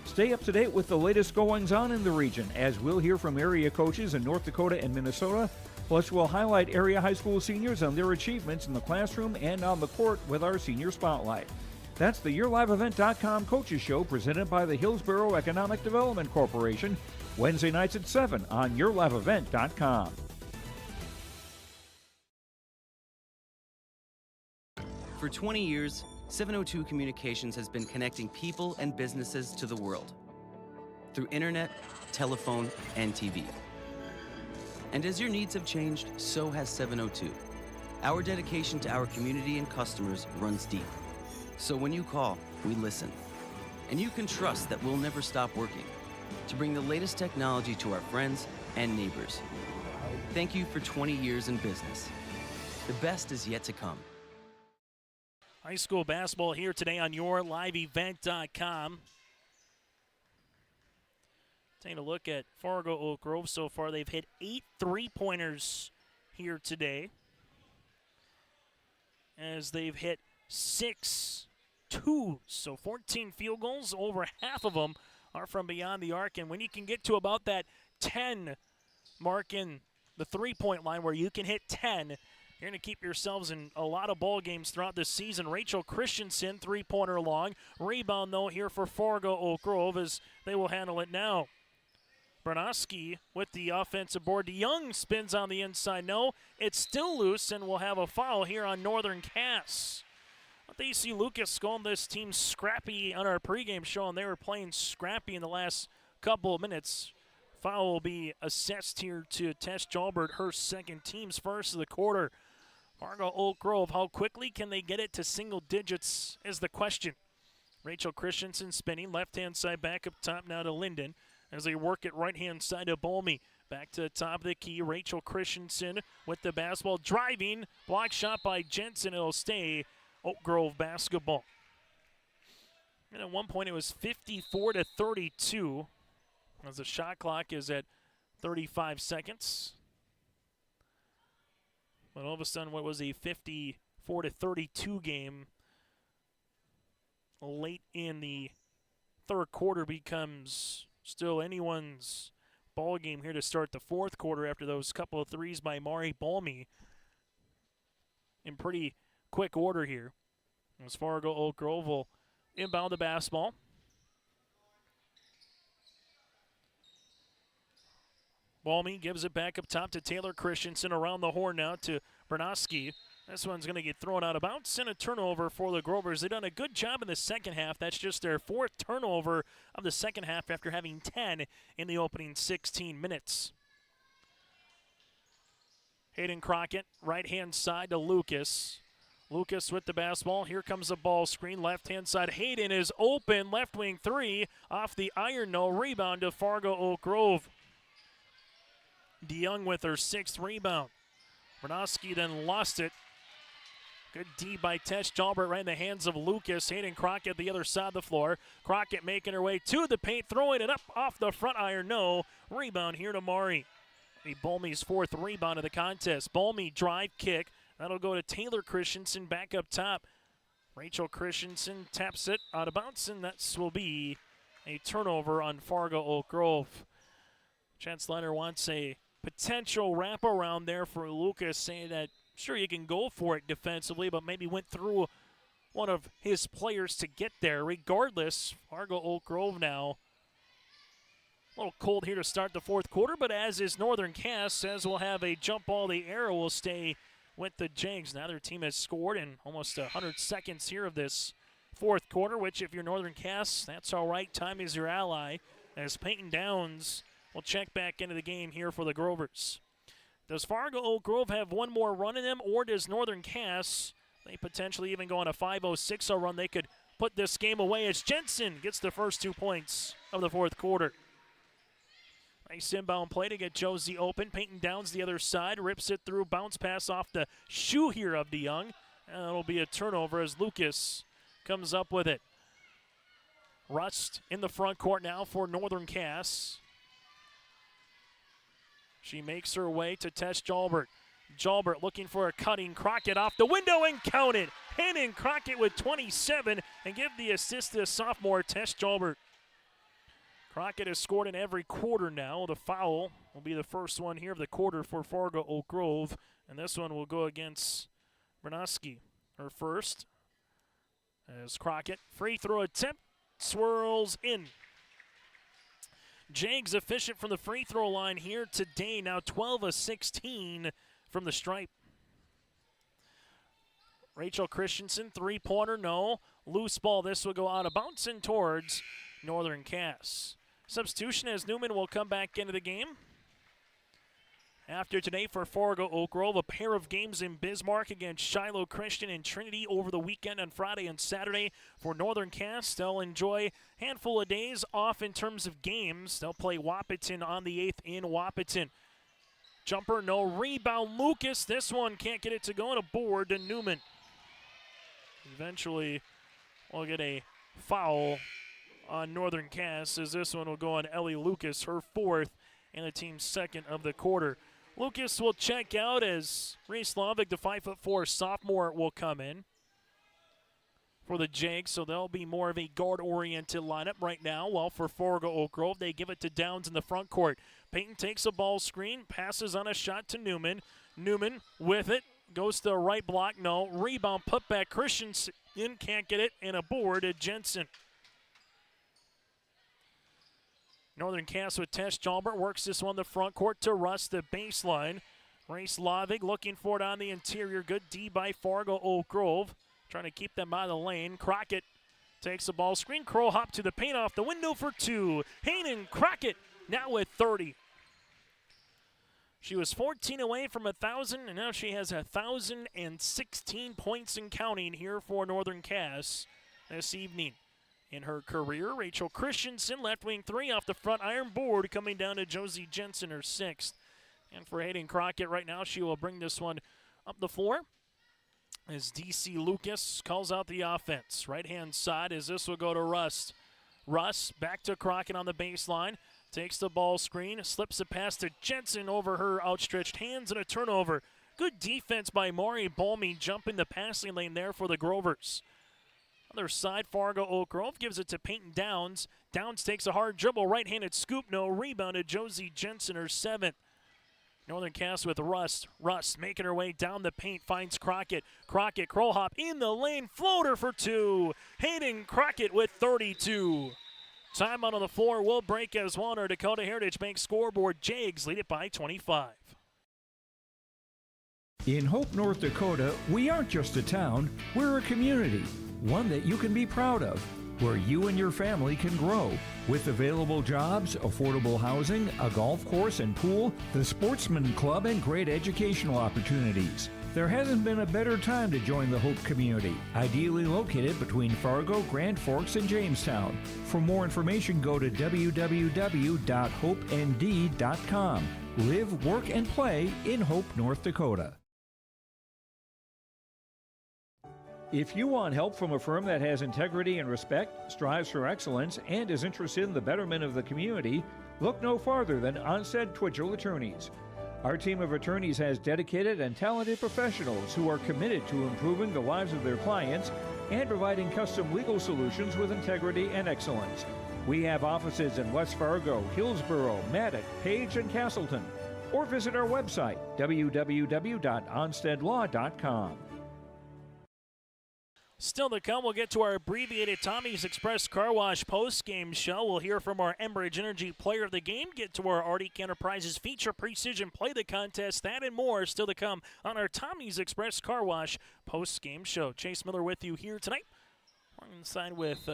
Stay up to date with the latest goings-on in the region, as we'll hear from area coaches in North Dakota and Minnesota. Plus, we'll highlight area high school seniors and their achievements in the classroom and on the court with our Senior Spotlight. That's the YourLiveEvent.com Coaches Show presented by the Hillsborough Economic Development Corporation, Wednesday nights at 7 on YourLiveEvent.com. For 20 years, 702 Communications has been connecting people and businesses to the world through internet, telephone, and TV. And as your needs have changed, so has 702. Our dedication to our community and customers runs deep. So when you call, we listen. And you can trust that we'll never stop working to bring the latest technology to our friends and neighbors. Thank you for 20 years in business. The best is yet to come. High school basketball here today on YourLiveEvent.com. Taking a look at Fargo Oak Grove so far. They've hit 8 3-pointers here today, as they've hit 6 twos. So 14 field goals, over half of them are from beyond the arc. And when you can get to about that 10 mark in the 3-point line where you can hit 10, you're going to keep yourselves in a lot of ball games throughout this season. Rachel Christensen, 3-pointer long. Rebound, though, here for Fargo Oak Grove as they will handle it now. Bernoski with the offensive board. DeYoung spins on the inside. No, it's still loose, and we'll have a foul here on Northern Cass. They see Lucas calling this team scrappy on our pregame show, and they were playing scrappy in the last couple of minutes. Foul will be assessed here to Tess Jalbert, her second, team's first of the quarter. Fargo Oak Grove, how quickly can they get it to single digits is the question. Rachel Christensen spinning, left-hand side back up top now to Linden as they work it right-hand side to Bolmy. Back to the top of the key, Rachel Christensen with the basketball driving. Block shot by Jensen, it'll stay Oak Grove basketball. And at one point it was 54-32 as the shot clock is at 35 seconds. But all of a sudden, what was a 54-32 game late in the third quarter becomes still anyone's ball game here to start the fourth quarter after those couple of threes by Mari Bolmy in pretty quick order here. As Fargo Oak Grove will inbound the basketball. Bolmy gives it back up top to Taylor Christensen, around the horn now to Bernoski. This one's going to get thrown out of bounds and a turnover for the Grovers. They've done a good job in the second half. That's just their 4th turnover of the second half after having 10 in the opening 16 minutes. Hayden Crockett, right-hand side to Lucas. Lucas with the basketball. Here comes the ball screen. Left-hand side. Hayden is open. Left wing 3 off the iron. No rebound to Fargo Oak Grove. DeYoung with her 6th rebound. Bernoski then lost it. Good D by Tess Jalbert right in the hands of Lucas. Hayden Crockett the other side of the floor. Crockett making her way to the paint, throwing it up off the front iron. No. Rebound here to Mari. Bolmy's 4th rebound of the contest. Bolmy drive kick. That'll go to Taylor Christensen back up top. Rachel Christensen taps it out of bounds, and that will be a turnover on Fargo Oak Grove. Chance Leonard wants a potential wraparound there for Lucas, saying that sure you can go for it defensively, but maybe went through one of his players to get there. Regardless, Fargo Oak Grove now a little cold here to start the fourth quarter, but as is Northern Cass, says we'll have a jump ball. The arrow will stay with the Jags. Now their team has scored in almost 100 seconds here of this fourth quarter, which if you're Northern Cass, that's all right. Time is your ally, as Peyton Downs will check back into the game here for the Grovers. Does Fargo Oak Grove have one more run in them, or does Northern Cass, they potentially even go on a 5-0-6-0 run? They could put this game away as Jensen gets the first 2 points of the fourth quarter. Nice inbound play to get Josie open. Peyton Downs the other side, rips it through, bounce pass off the shoe here of DeYoung. And it'll be a turnover as Lucas comes up with it. Rust in the front court now for Northern Cass. She makes her way to Tess Jalbert. Jalbert looking for a cutting. Crockett off the window and counted. Hayden Crockett with 27 and give the assist to sophomore Tess Jalbert. Crockett has scored in every quarter now. The foul will be the first one here of the quarter for Fargo Oak Grove. And this one will go against Bernoski, her first. As Crockett, free throw attempt, swirls in. Jags efficient from the free throw line here today. Now 12 of 16 from the stripe. Rachel Christensen, three-pointer, no. Loose ball, this will go out of bounds and towards Northern Cass. Substitution as Newman will come back into the game. After today for Fargo Oak Grove, a pair of games in Bismarck against Shiloh Christian and Trinity over the weekend on Friday and Saturday. For Northern Cass, they'll enjoy a handful of days off in terms of games. They'll play Wahpeton on the 8th in Wahpeton. Jumper, no. Rebound, Lucas. This one can't get it to go on a board to Newman. Eventually, we'll get a foul on Northern Cass as this one will go on Ellie Lucas, her fourth and the team's second of the quarter. Lucas will check out as Reese Lovick, the 5'4" sophomore, will come in for the Jags, so they'll be more of a guard-oriented lineup right now. While for Fargo Oak Grove, they give it to Downs in the front court. Payton takes a ball screen, passes on a shot to Newman. Newman with it, goes to the right block, no. Rebound, put back, Christensen can't get it, and a board at Jensen. Northern Cass with Tess Jalbert works this one the front court to Russ, the baseline. Race Lavig looking for it on the interior. Good D by Fargo Oak Grove. Trying to keep them out of the lane. Crockett takes the ball screen. Crow hop to the paint off the window for two. Hayden Crockett now with 30. She was 14 away from 1,000, and now she has 1,016 points and counting here for Northern Cass this evening. In her career, Rachel Christensen, left wing three off the front iron board, coming down to Josie Jensen, her sixth. And for Hayden Crockett right now, she will bring this one up the floor as DC Lucas calls out the offense. Right-hand side as this will go to Russ. Russ back to Crockett on the baseline. Takes the ball screen, slips it past to Jensen over her outstretched hands and a turnover. Good defense by Maury Bolme, jumping the passing lane there for the Grovers. Other side, Fargo Oak Grove gives it to Peyton Downs. Downs takes a hard dribble, right-handed scoop, no. Rebounded Josie Jensen, her seventh. Northern Cass with Russ. Russ making her way down the paint, finds Crockett. Crockett, crow hop in the lane, floater for two. Hayden Crockett with 32. Time out on the floor will break as well on our Dakota Heritage Bank scoreboard. Jags lead it by 25. In Hope, North Dakota, we aren't just a town, we're a community. One that you can be proud of, where you and your family can grow. With available jobs, affordable housing, a golf course and pool, the Sportsman Club, and great educational opportunities. There hasn't been a better time to join the Hope community, ideally located between Fargo, Grand Forks, and Jamestown. For more information, go to www.hopend.com. Live, work, and play in Hope, North Dakota. If you want help from a firm that has integrity and respect, strives for excellence, and is interested in the betterment of the community, look no farther than Onstead Twitchell Attorneys. Our team of attorneys has dedicated and talented professionals who are committed to improving the lives of their clients and providing custom legal solutions with integrity and excellence. We have offices in West Fargo, Hillsborough, Maddox, Page, and Castleton. Or visit our website, www.onsteadlaw.com. Still to come, we'll get to our abbreviated Tommy's Express Car Wash post-game show. We'll hear from our Enbridge Energy Player of the Game, get to our Arctic Enterprises Feature Precision Play the Contest. That and more still to come on our Tommy's Express Car Wash post-game show. Chase Miller with you here tonight. We're inside with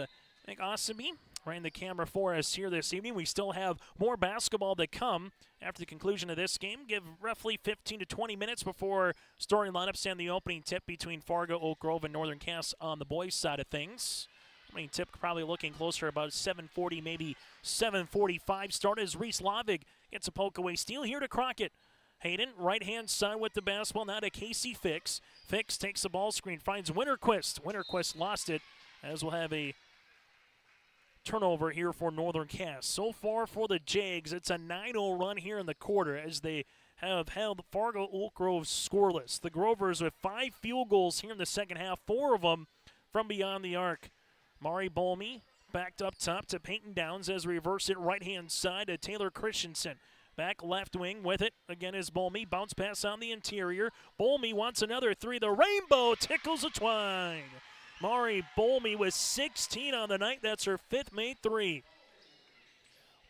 Nick Osaby running the camera for us here this evening. We still have more basketball to come after the conclusion of this game. Give roughly 15 to 20 minutes before starting lineups and the opening tip between Fargo, Oak Grove, and Northern Cass on the boys' side of things. Opening tip probably looking closer about 7:40, maybe 7:45 start as Reese Lavig gets a poke away steal here to Crockett. Hayden, right-hand side with the basketball, now to Casey Fix. Fix takes the ball screen, finds Winterquist. Winterquist lost it, as we'll have a turnover here for Northern Cass. So far for the Jags, it's a 9-0 run here in the quarter as they have held Fargo Oak Grove scoreless. The Grovers with 5 field goals here in the second half, 4 of them from beyond the arc. Mari Bolmy backed up top to Peyton Downs as reverse it right-hand side to Taylor Christensen. Back left wing with it. Again is Bolmy. Bounce pass on the interior. Bolmy wants another 3. The rainbow tickles the twine. Mari Bolmy with 16 on the night. That's her 5th made 3.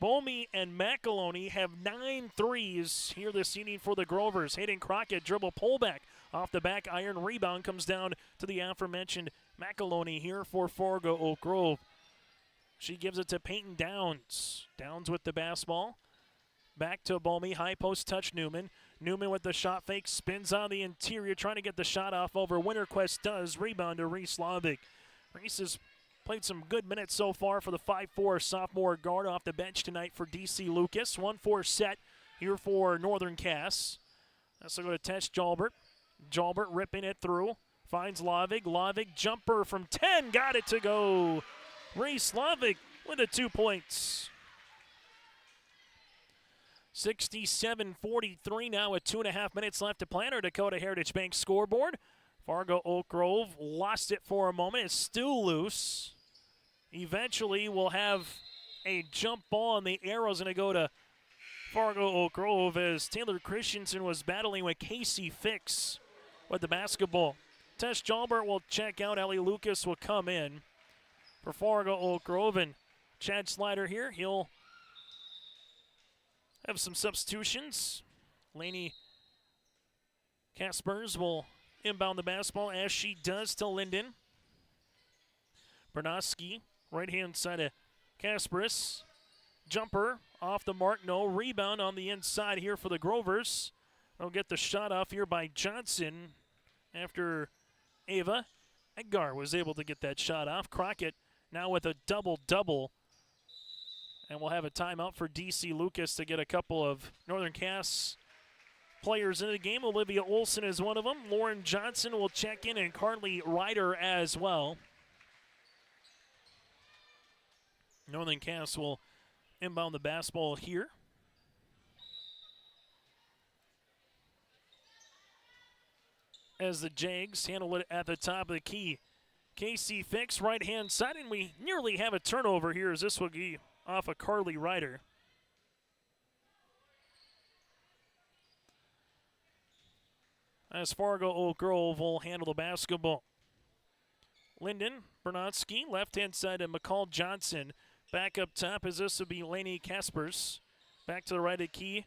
Bolmy and McAloney have 9 threes here this evening for the Grovers. Hayden Crockett dribble pullback off the back iron. Rebound comes down to the aforementioned McAloney here for Fargo Oak Grove. She gives it to Peyton Downs. Downs with the basketball. Back to Bolmy. High post touch Newman. Newman with the shot fake. Spins on the interior trying to get the shot off over. Winterquist does. Rebound to Reese Lovick. Reese has played some good minutes so far for the 5'4 sophomore guard off the bench tonight for DC Lucas. 1-4 set here for Northern Cass. That's going to go to Tess Jalbert. Jalbert ripping it through. Finds Lovick. Lovick jumper from 10. Got it to go. Reese Lovick with the 2 points. 67-43 now with 2.5 minutes left to play on our Dakota Heritage Bank scoreboard. Fargo Oak Grove lost it for a moment. It's still loose. Eventually we'll have a jump ball, and the arrow's going to go to Fargo Oak Grove as Taylor Christensen was battling with Casey Fix with the basketball. Tess Jalbert will check out. Ellie Lucas will come in for Fargo Oak Grove, and Chad Slider here, he'll have some substitutions. Lainey Kaspers will inbound the basketball as she does to Linden. Bernoski, right-hand side of Kasparis. Jumper off the mark, no. Rebound on the inside here for the Grovers. They'll get the shot off here by Johnson after Ava Edgar was able to get that shot off. Crockett now with a double-double. And we'll have a timeout for DC Lucas to get a couple of Northern Cass players into the game. Olivia Olson is one of them. Lauren Johnson will check in, and Carly Ryder as well. Northern Cass will inbound the basketball here. As the Jags handle it at the top of the key. Casey Fix, right-hand side, and we nearly have a turnover here as this will be off of Carly Ryder. As Fargo Oak Grove will handle the basketball. Linden, Bernotsky, left-hand side, and McCall Johnson. Back up top as this will be Lainey Kaspers. Back to the right of key.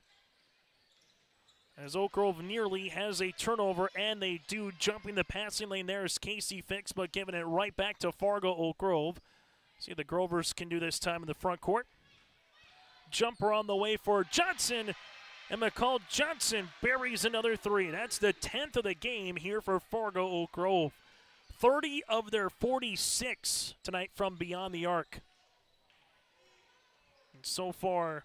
As Oak Grove nearly has a turnover, and they do. Jumping the passing lane there is Casey Fix, but giving it right back to Fargo Oak Grove. See if the Grovers can do this time in the front court. Jumper on the way for Johnson, and McCall Johnson buries another 3. That's the 10th of the game here for Fargo Oak Grove. 30 of their 46 tonight from beyond the arc. And so far,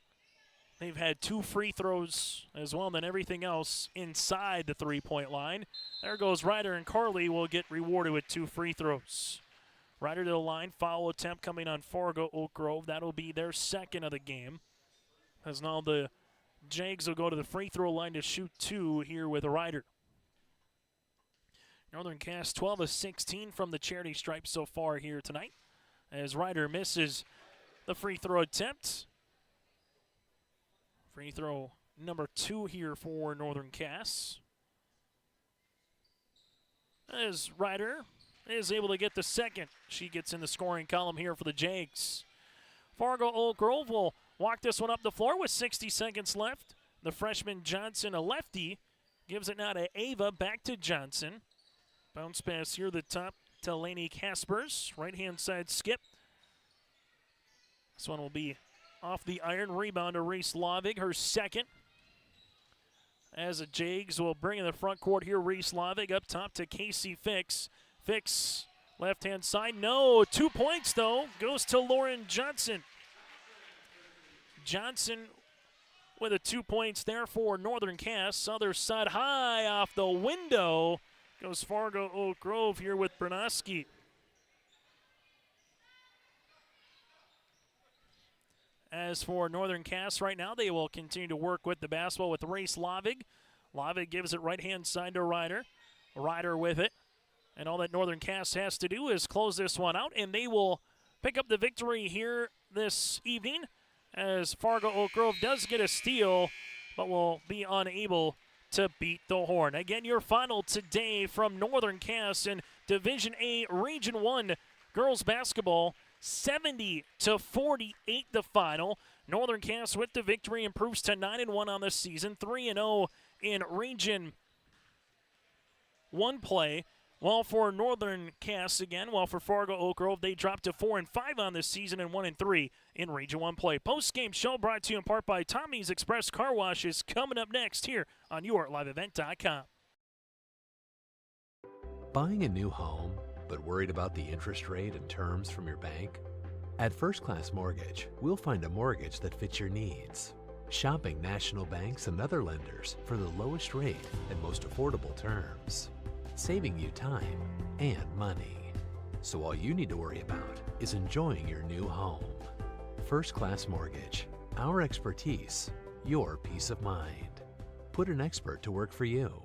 they've had 2 free throws as well, and then everything else inside the three-point line. There goes Ryder, and Carly will get rewarded with 2 free throws. Ryder to the line, foul attempt coming on Fargo Oak Grove. That'll be their 2nd of the game. As now the Jags will go to the free throw line to shoot 2 here with Ryder. Northern Cass 12 of 16 from the charity stripe so far here tonight. As Ryder misses the free throw attempt. Free throw number 2 here for Northern Cass. As Ryder is able to get the 2nd. She gets in the scoring column here for the Jags. Fargo Oak Grove will walk this one up the floor with 60 seconds left. The freshman Johnson, a lefty, gives it now to Ava, back to Johnson. Bounce pass here the top to Lainey Kaspers. Right-hand side skip. This one will be off the iron. Rebound to Reese Lovick, her 2nd. As the Jags will bring in the front court here, Reese Lovick up top to Casey Fix. Fix, left-hand side, no. 2 points, though, goes to Lauren Johnson. Johnson with a 2 points there for Northern Cass. Other side high off the window goes Fargo Oak Grove here with Bernoski. As for Northern Cass right now, they will continue to work with the basketball with Race Lavig. Lavig gives it right-hand side to Ryder. Ryder with it. And all that Northern Cass has to do is close this one out, and they will pick up the victory here this evening as Fargo Oak Grove does get a steal, but will be unable to beat the Horn. Again, your final today from Northern Cass in Division A Region 1 girls basketball, 70-48 the final. Northern Cass with the victory improves to 9-1 on the season, 3-0 in Region 1 play. While for Northern Cass again, while for Fargo Oak Grove, they dropped to 4-5 on this season and 1-3 in Region 1 play. Post-game show brought to you in part by Tommy's Express Car Wash is coming up next here on YourLiveEvent.com. Buying a new home, but worried about the interest rate and terms from your bank? At First Class Mortgage, we'll find a mortgage that fits your needs. Shopping national banks and other lenders for the lowest rate and most affordable terms, saving you time and money. So all you need to worry about is enjoying your new home. First Class Mortgage, our expertise, your peace of mind. Put an expert to work for you.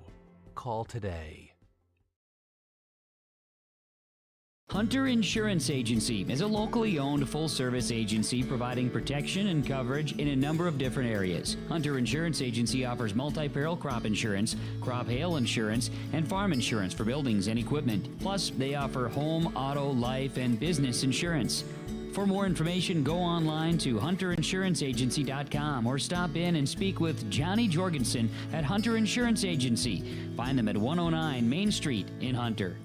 Call today. Hunter Insurance Agency is a locally owned full-service agency providing protection and coverage in a number of different areas. Hunter Insurance Agency offers multi-peril crop insurance, crop hail insurance, and farm insurance for buildings and equipment. Plus, they offer home, auto, life, and business insurance. For more information, go online to hunterinsuranceagency.com or stop in and speak with Johnny Jorgensen at Hunter Insurance Agency. Find them at 109 Main Street in Hunter.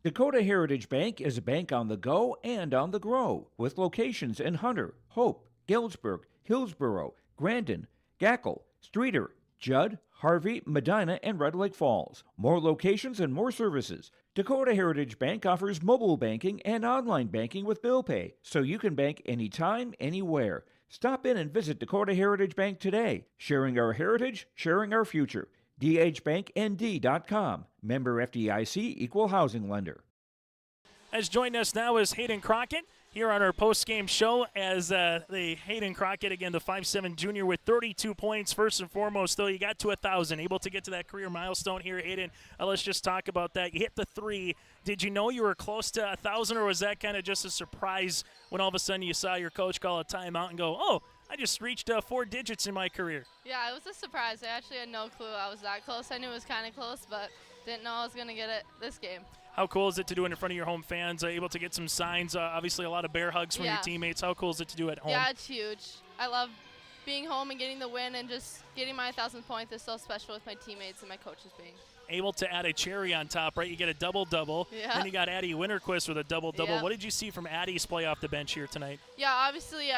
Dakota Heritage Bank is a bank on the go and on the grow, with locations in Hunter, Hope, Galesburg, Hillsboro, Grandin, Gackle, Streeter, Judd, Harvey, Medina, and Red Lake Falls. More locations and more services. Dakota Heritage Bank offers mobile banking and online banking with bill pay, so you can bank anytime, anywhere. Stop in and visit Dakota Heritage Bank today. Sharing our heritage, sharing our future. dhbanknd.com. Member FDIC, Equal Housing Lender. As joining us now is Hayden Crockett here on our post-game show as the Hayden Crockett, again, the 5'7 junior with 32 points. First and foremost, though, you got to 1,000, able to get to that career milestone here, Hayden. Let's just talk about that. You hit the 3. Did you know you were close to 1,000, or was that kind of just a surprise when all of a sudden you saw your coach call a timeout and go, oh, I just reached 4 digits in my career? Yeah, it was a surprise. I actually had no clue I was that close. I knew it was kind of close, but didn't know I was going to get it this game. How cool is it to do it in front of your home fans, able to get some signs, obviously a lot of bear hugs from your teammates? How cool is it to do it at home? Yeah, it's huge. I love being home and getting the win, and just getting my 1,000th point is so special with my teammates and my coaches being. Able to add a cherry on top, right? You get a double-double. Yeah. Then you got Addie Winterquist with a double-double. Yeah. What did you see from Addie's play off the bench here tonight? Yeah, obviously,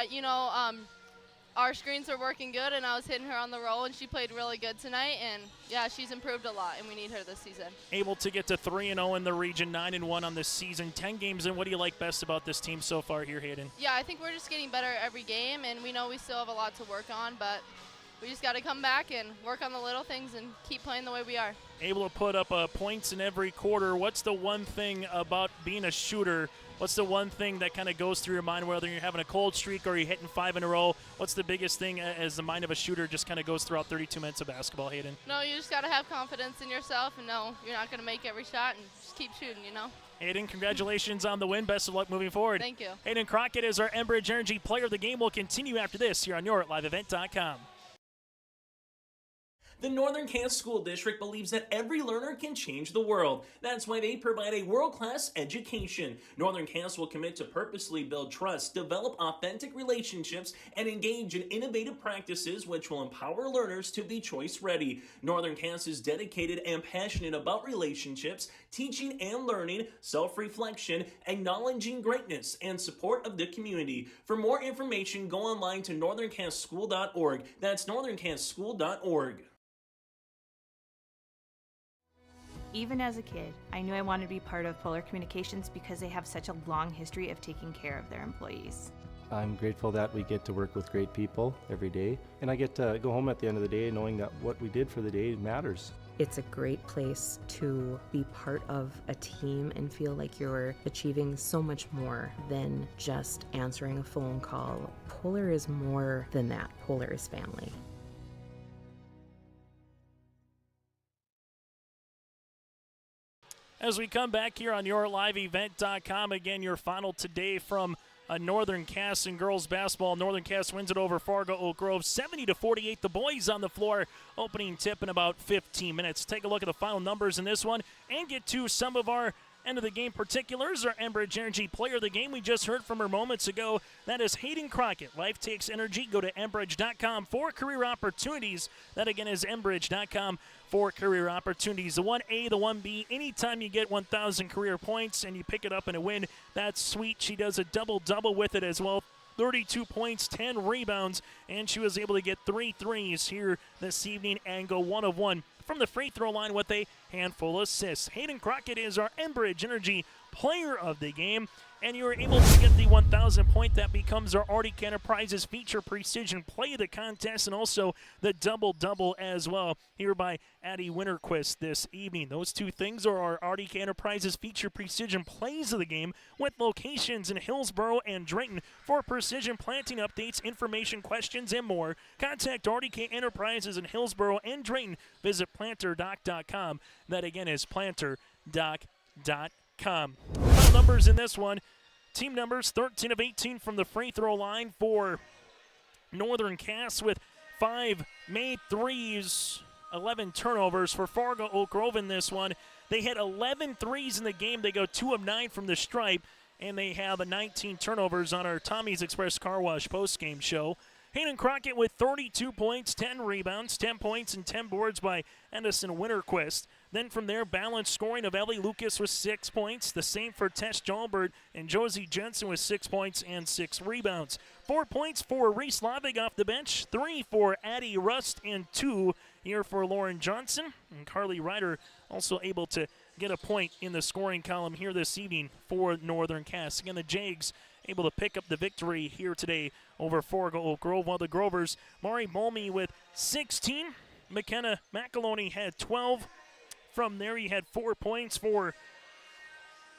our screens were working good, and I was hitting her on the roll, and she played really good tonight. And, yeah, she's improved a lot, and we need her this season. Able to get to 3-0 in the region, 9-1 on this season, 10 games in. What do you like best about this team so far here, Hayden? Yeah, I think we're just getting better every game, and we know we still have a lot to work on, but we just got to come back and work on the little things and keep playing the way we are. Able to put up points in every quarter. What's the one thing about being a shooter? What's the one thing that kind of goes through your mind, whether you're having a cold streak or you're hitting 5 in a row? What's the biggest thing as the mind of a shooter just kind of goes throughout 32 minutes of basketball, Hayden? No, you just got to have confidence in yourself and know you're not going to make every shot, and just keep shooting, Hayden, congratulations on the win. Best of luck moving forward. Thank you. Hayden Crockett is our Enbridge Energy Player of the Game. Will continue after this here on YourLiveEvent.com. The Northern Cass School District believes that every learner can change the world. That's why they provide a world-class education. Northern Cass will commit to purposely build trust, develop authentic relationships, and engage in innovative practices which will empower learners to be choice-ready. Northern Cass is dedicated and passionate about relationships, teaching and learning, self-reflection, acknowledging greatness, and support of the community. For more information, go online to northerncasschool.org. That's northerncasschool.org. Even as a kid, I knew I wanted to be part of Polar Communications because they have such a long history of taking care of their employees. I'm grateful that we get to work with great people every day, and I get to go home at the end of the day knowing that what we did for the day matters. It's a great place to be part of a team and feel like you're achieving so much more than just answering a phone call. Polar is more than that. Polar is family. As we come back here on YourLiveEvent.com, again, your final today from Northern Cass and girls basketball. Northern Cass wins it over Fargo Oak Grove 70-48. The boys on the floor. Opening tip in about 15 minutes. Take a look at the final numbers in this one and get to some of our end of the game particulars. Our Enbridge Energy player of the game we just heard from her moments ago. That is Hayden Crockett. Life takes energy. Go to Enbridge.com for career opportunities. That again is Enbridge.com for career opportunities. The 1A, the 1B, anytime you get 1,000 career points and you pick it up in a win, that's sweet. She does a double-double with it as well. 32 points, 10 rebounds, and she was able to get 3 threes here this evening and go 1 of 1 from the free throw line with a handful of assists. Hayden Crockett is our Enbridge Energy player of the game, and you were able to get the 1,000 point. That becomes our Arctic Enterprises feature precision play of the contest and also the double-double as well here by Addie Winterquist this evening. Those two things are our Arctic Enterprises feature precision plays of the game with locations in Hillsboro and Drayton. For precision planting updates, information, questions, and more, contact Arctic Enterprises in Hillsboro and Drayton. Visit planterdoc.com. That again is planterdoc.com. Final numbers in this one. Team numbers 13 of 18 from the free throw line for Northern Cass with 5 made threes, 11 turnovers for Fargo Oak Grove in this one. They had 11 threes in the game. They go 2 of 9 from the stripe, and they have 19 turnovers on our Tommy's Express Car Wash postgame show. Hayden Crockett with 32 points, 10 rebounds, 10 points, and 10 boards by Edison Winterquist. Then from there, balanced scoring of Ellie Lucas with 6 points. The same for Tess Jalbert and Josie Jensen with 6 points and 6 rebounds. 4 points for Reese Lavig off the bench, 3 for Addie Rust, and 2 here for Lauren Johnson. And Carly Ryder also able to get a point in the scoring column here this evening for Northern Cass. Again, the Jags able to pick up the victory here today over Fargo Oak Grove, while the Grovers, Mari Mulmy with 16. McKenna McAloney had 12. From there, you had 4 points for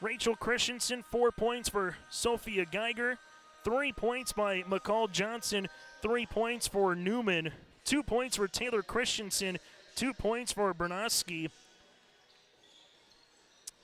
Rachel Christensen, 4 points for Sophia Geiger, 3 points by McCall Johnson, 3 points for Newman, 2 points for Taylor Christensen, 2 points for Bernoski.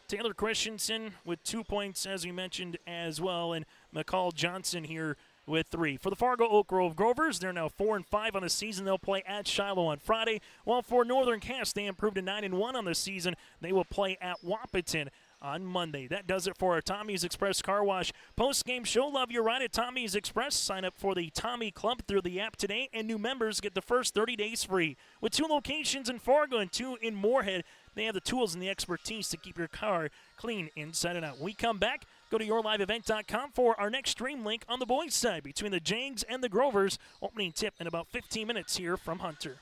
Taylor Christensen with 2 points, as we mentioned, as well, and McCall Johnson here with 3. For the Fargo Oak Grove Grovers, they're now 4-5 on the season. They'll play at Shiloh on Friday, while for Northern Cass, they improved to 9-1 on the season. They will play at Wahpeton on Monday. That does it for our Tommy's Express Car Wash post-game show. Love your ride at Tommy's Express. Sign up for the Tommy Club through the app today, and new members get the first 30 days free. With 2 locations in Fargo and 2 in Moorhead, they have the tools and the expertise to keep your car clean inside and out. When we come back, go to YourLiveEvent.com for our next stream link on the boys' side between the Jags and the Grovers. Opening tip in about 15 minutes here from Hunter.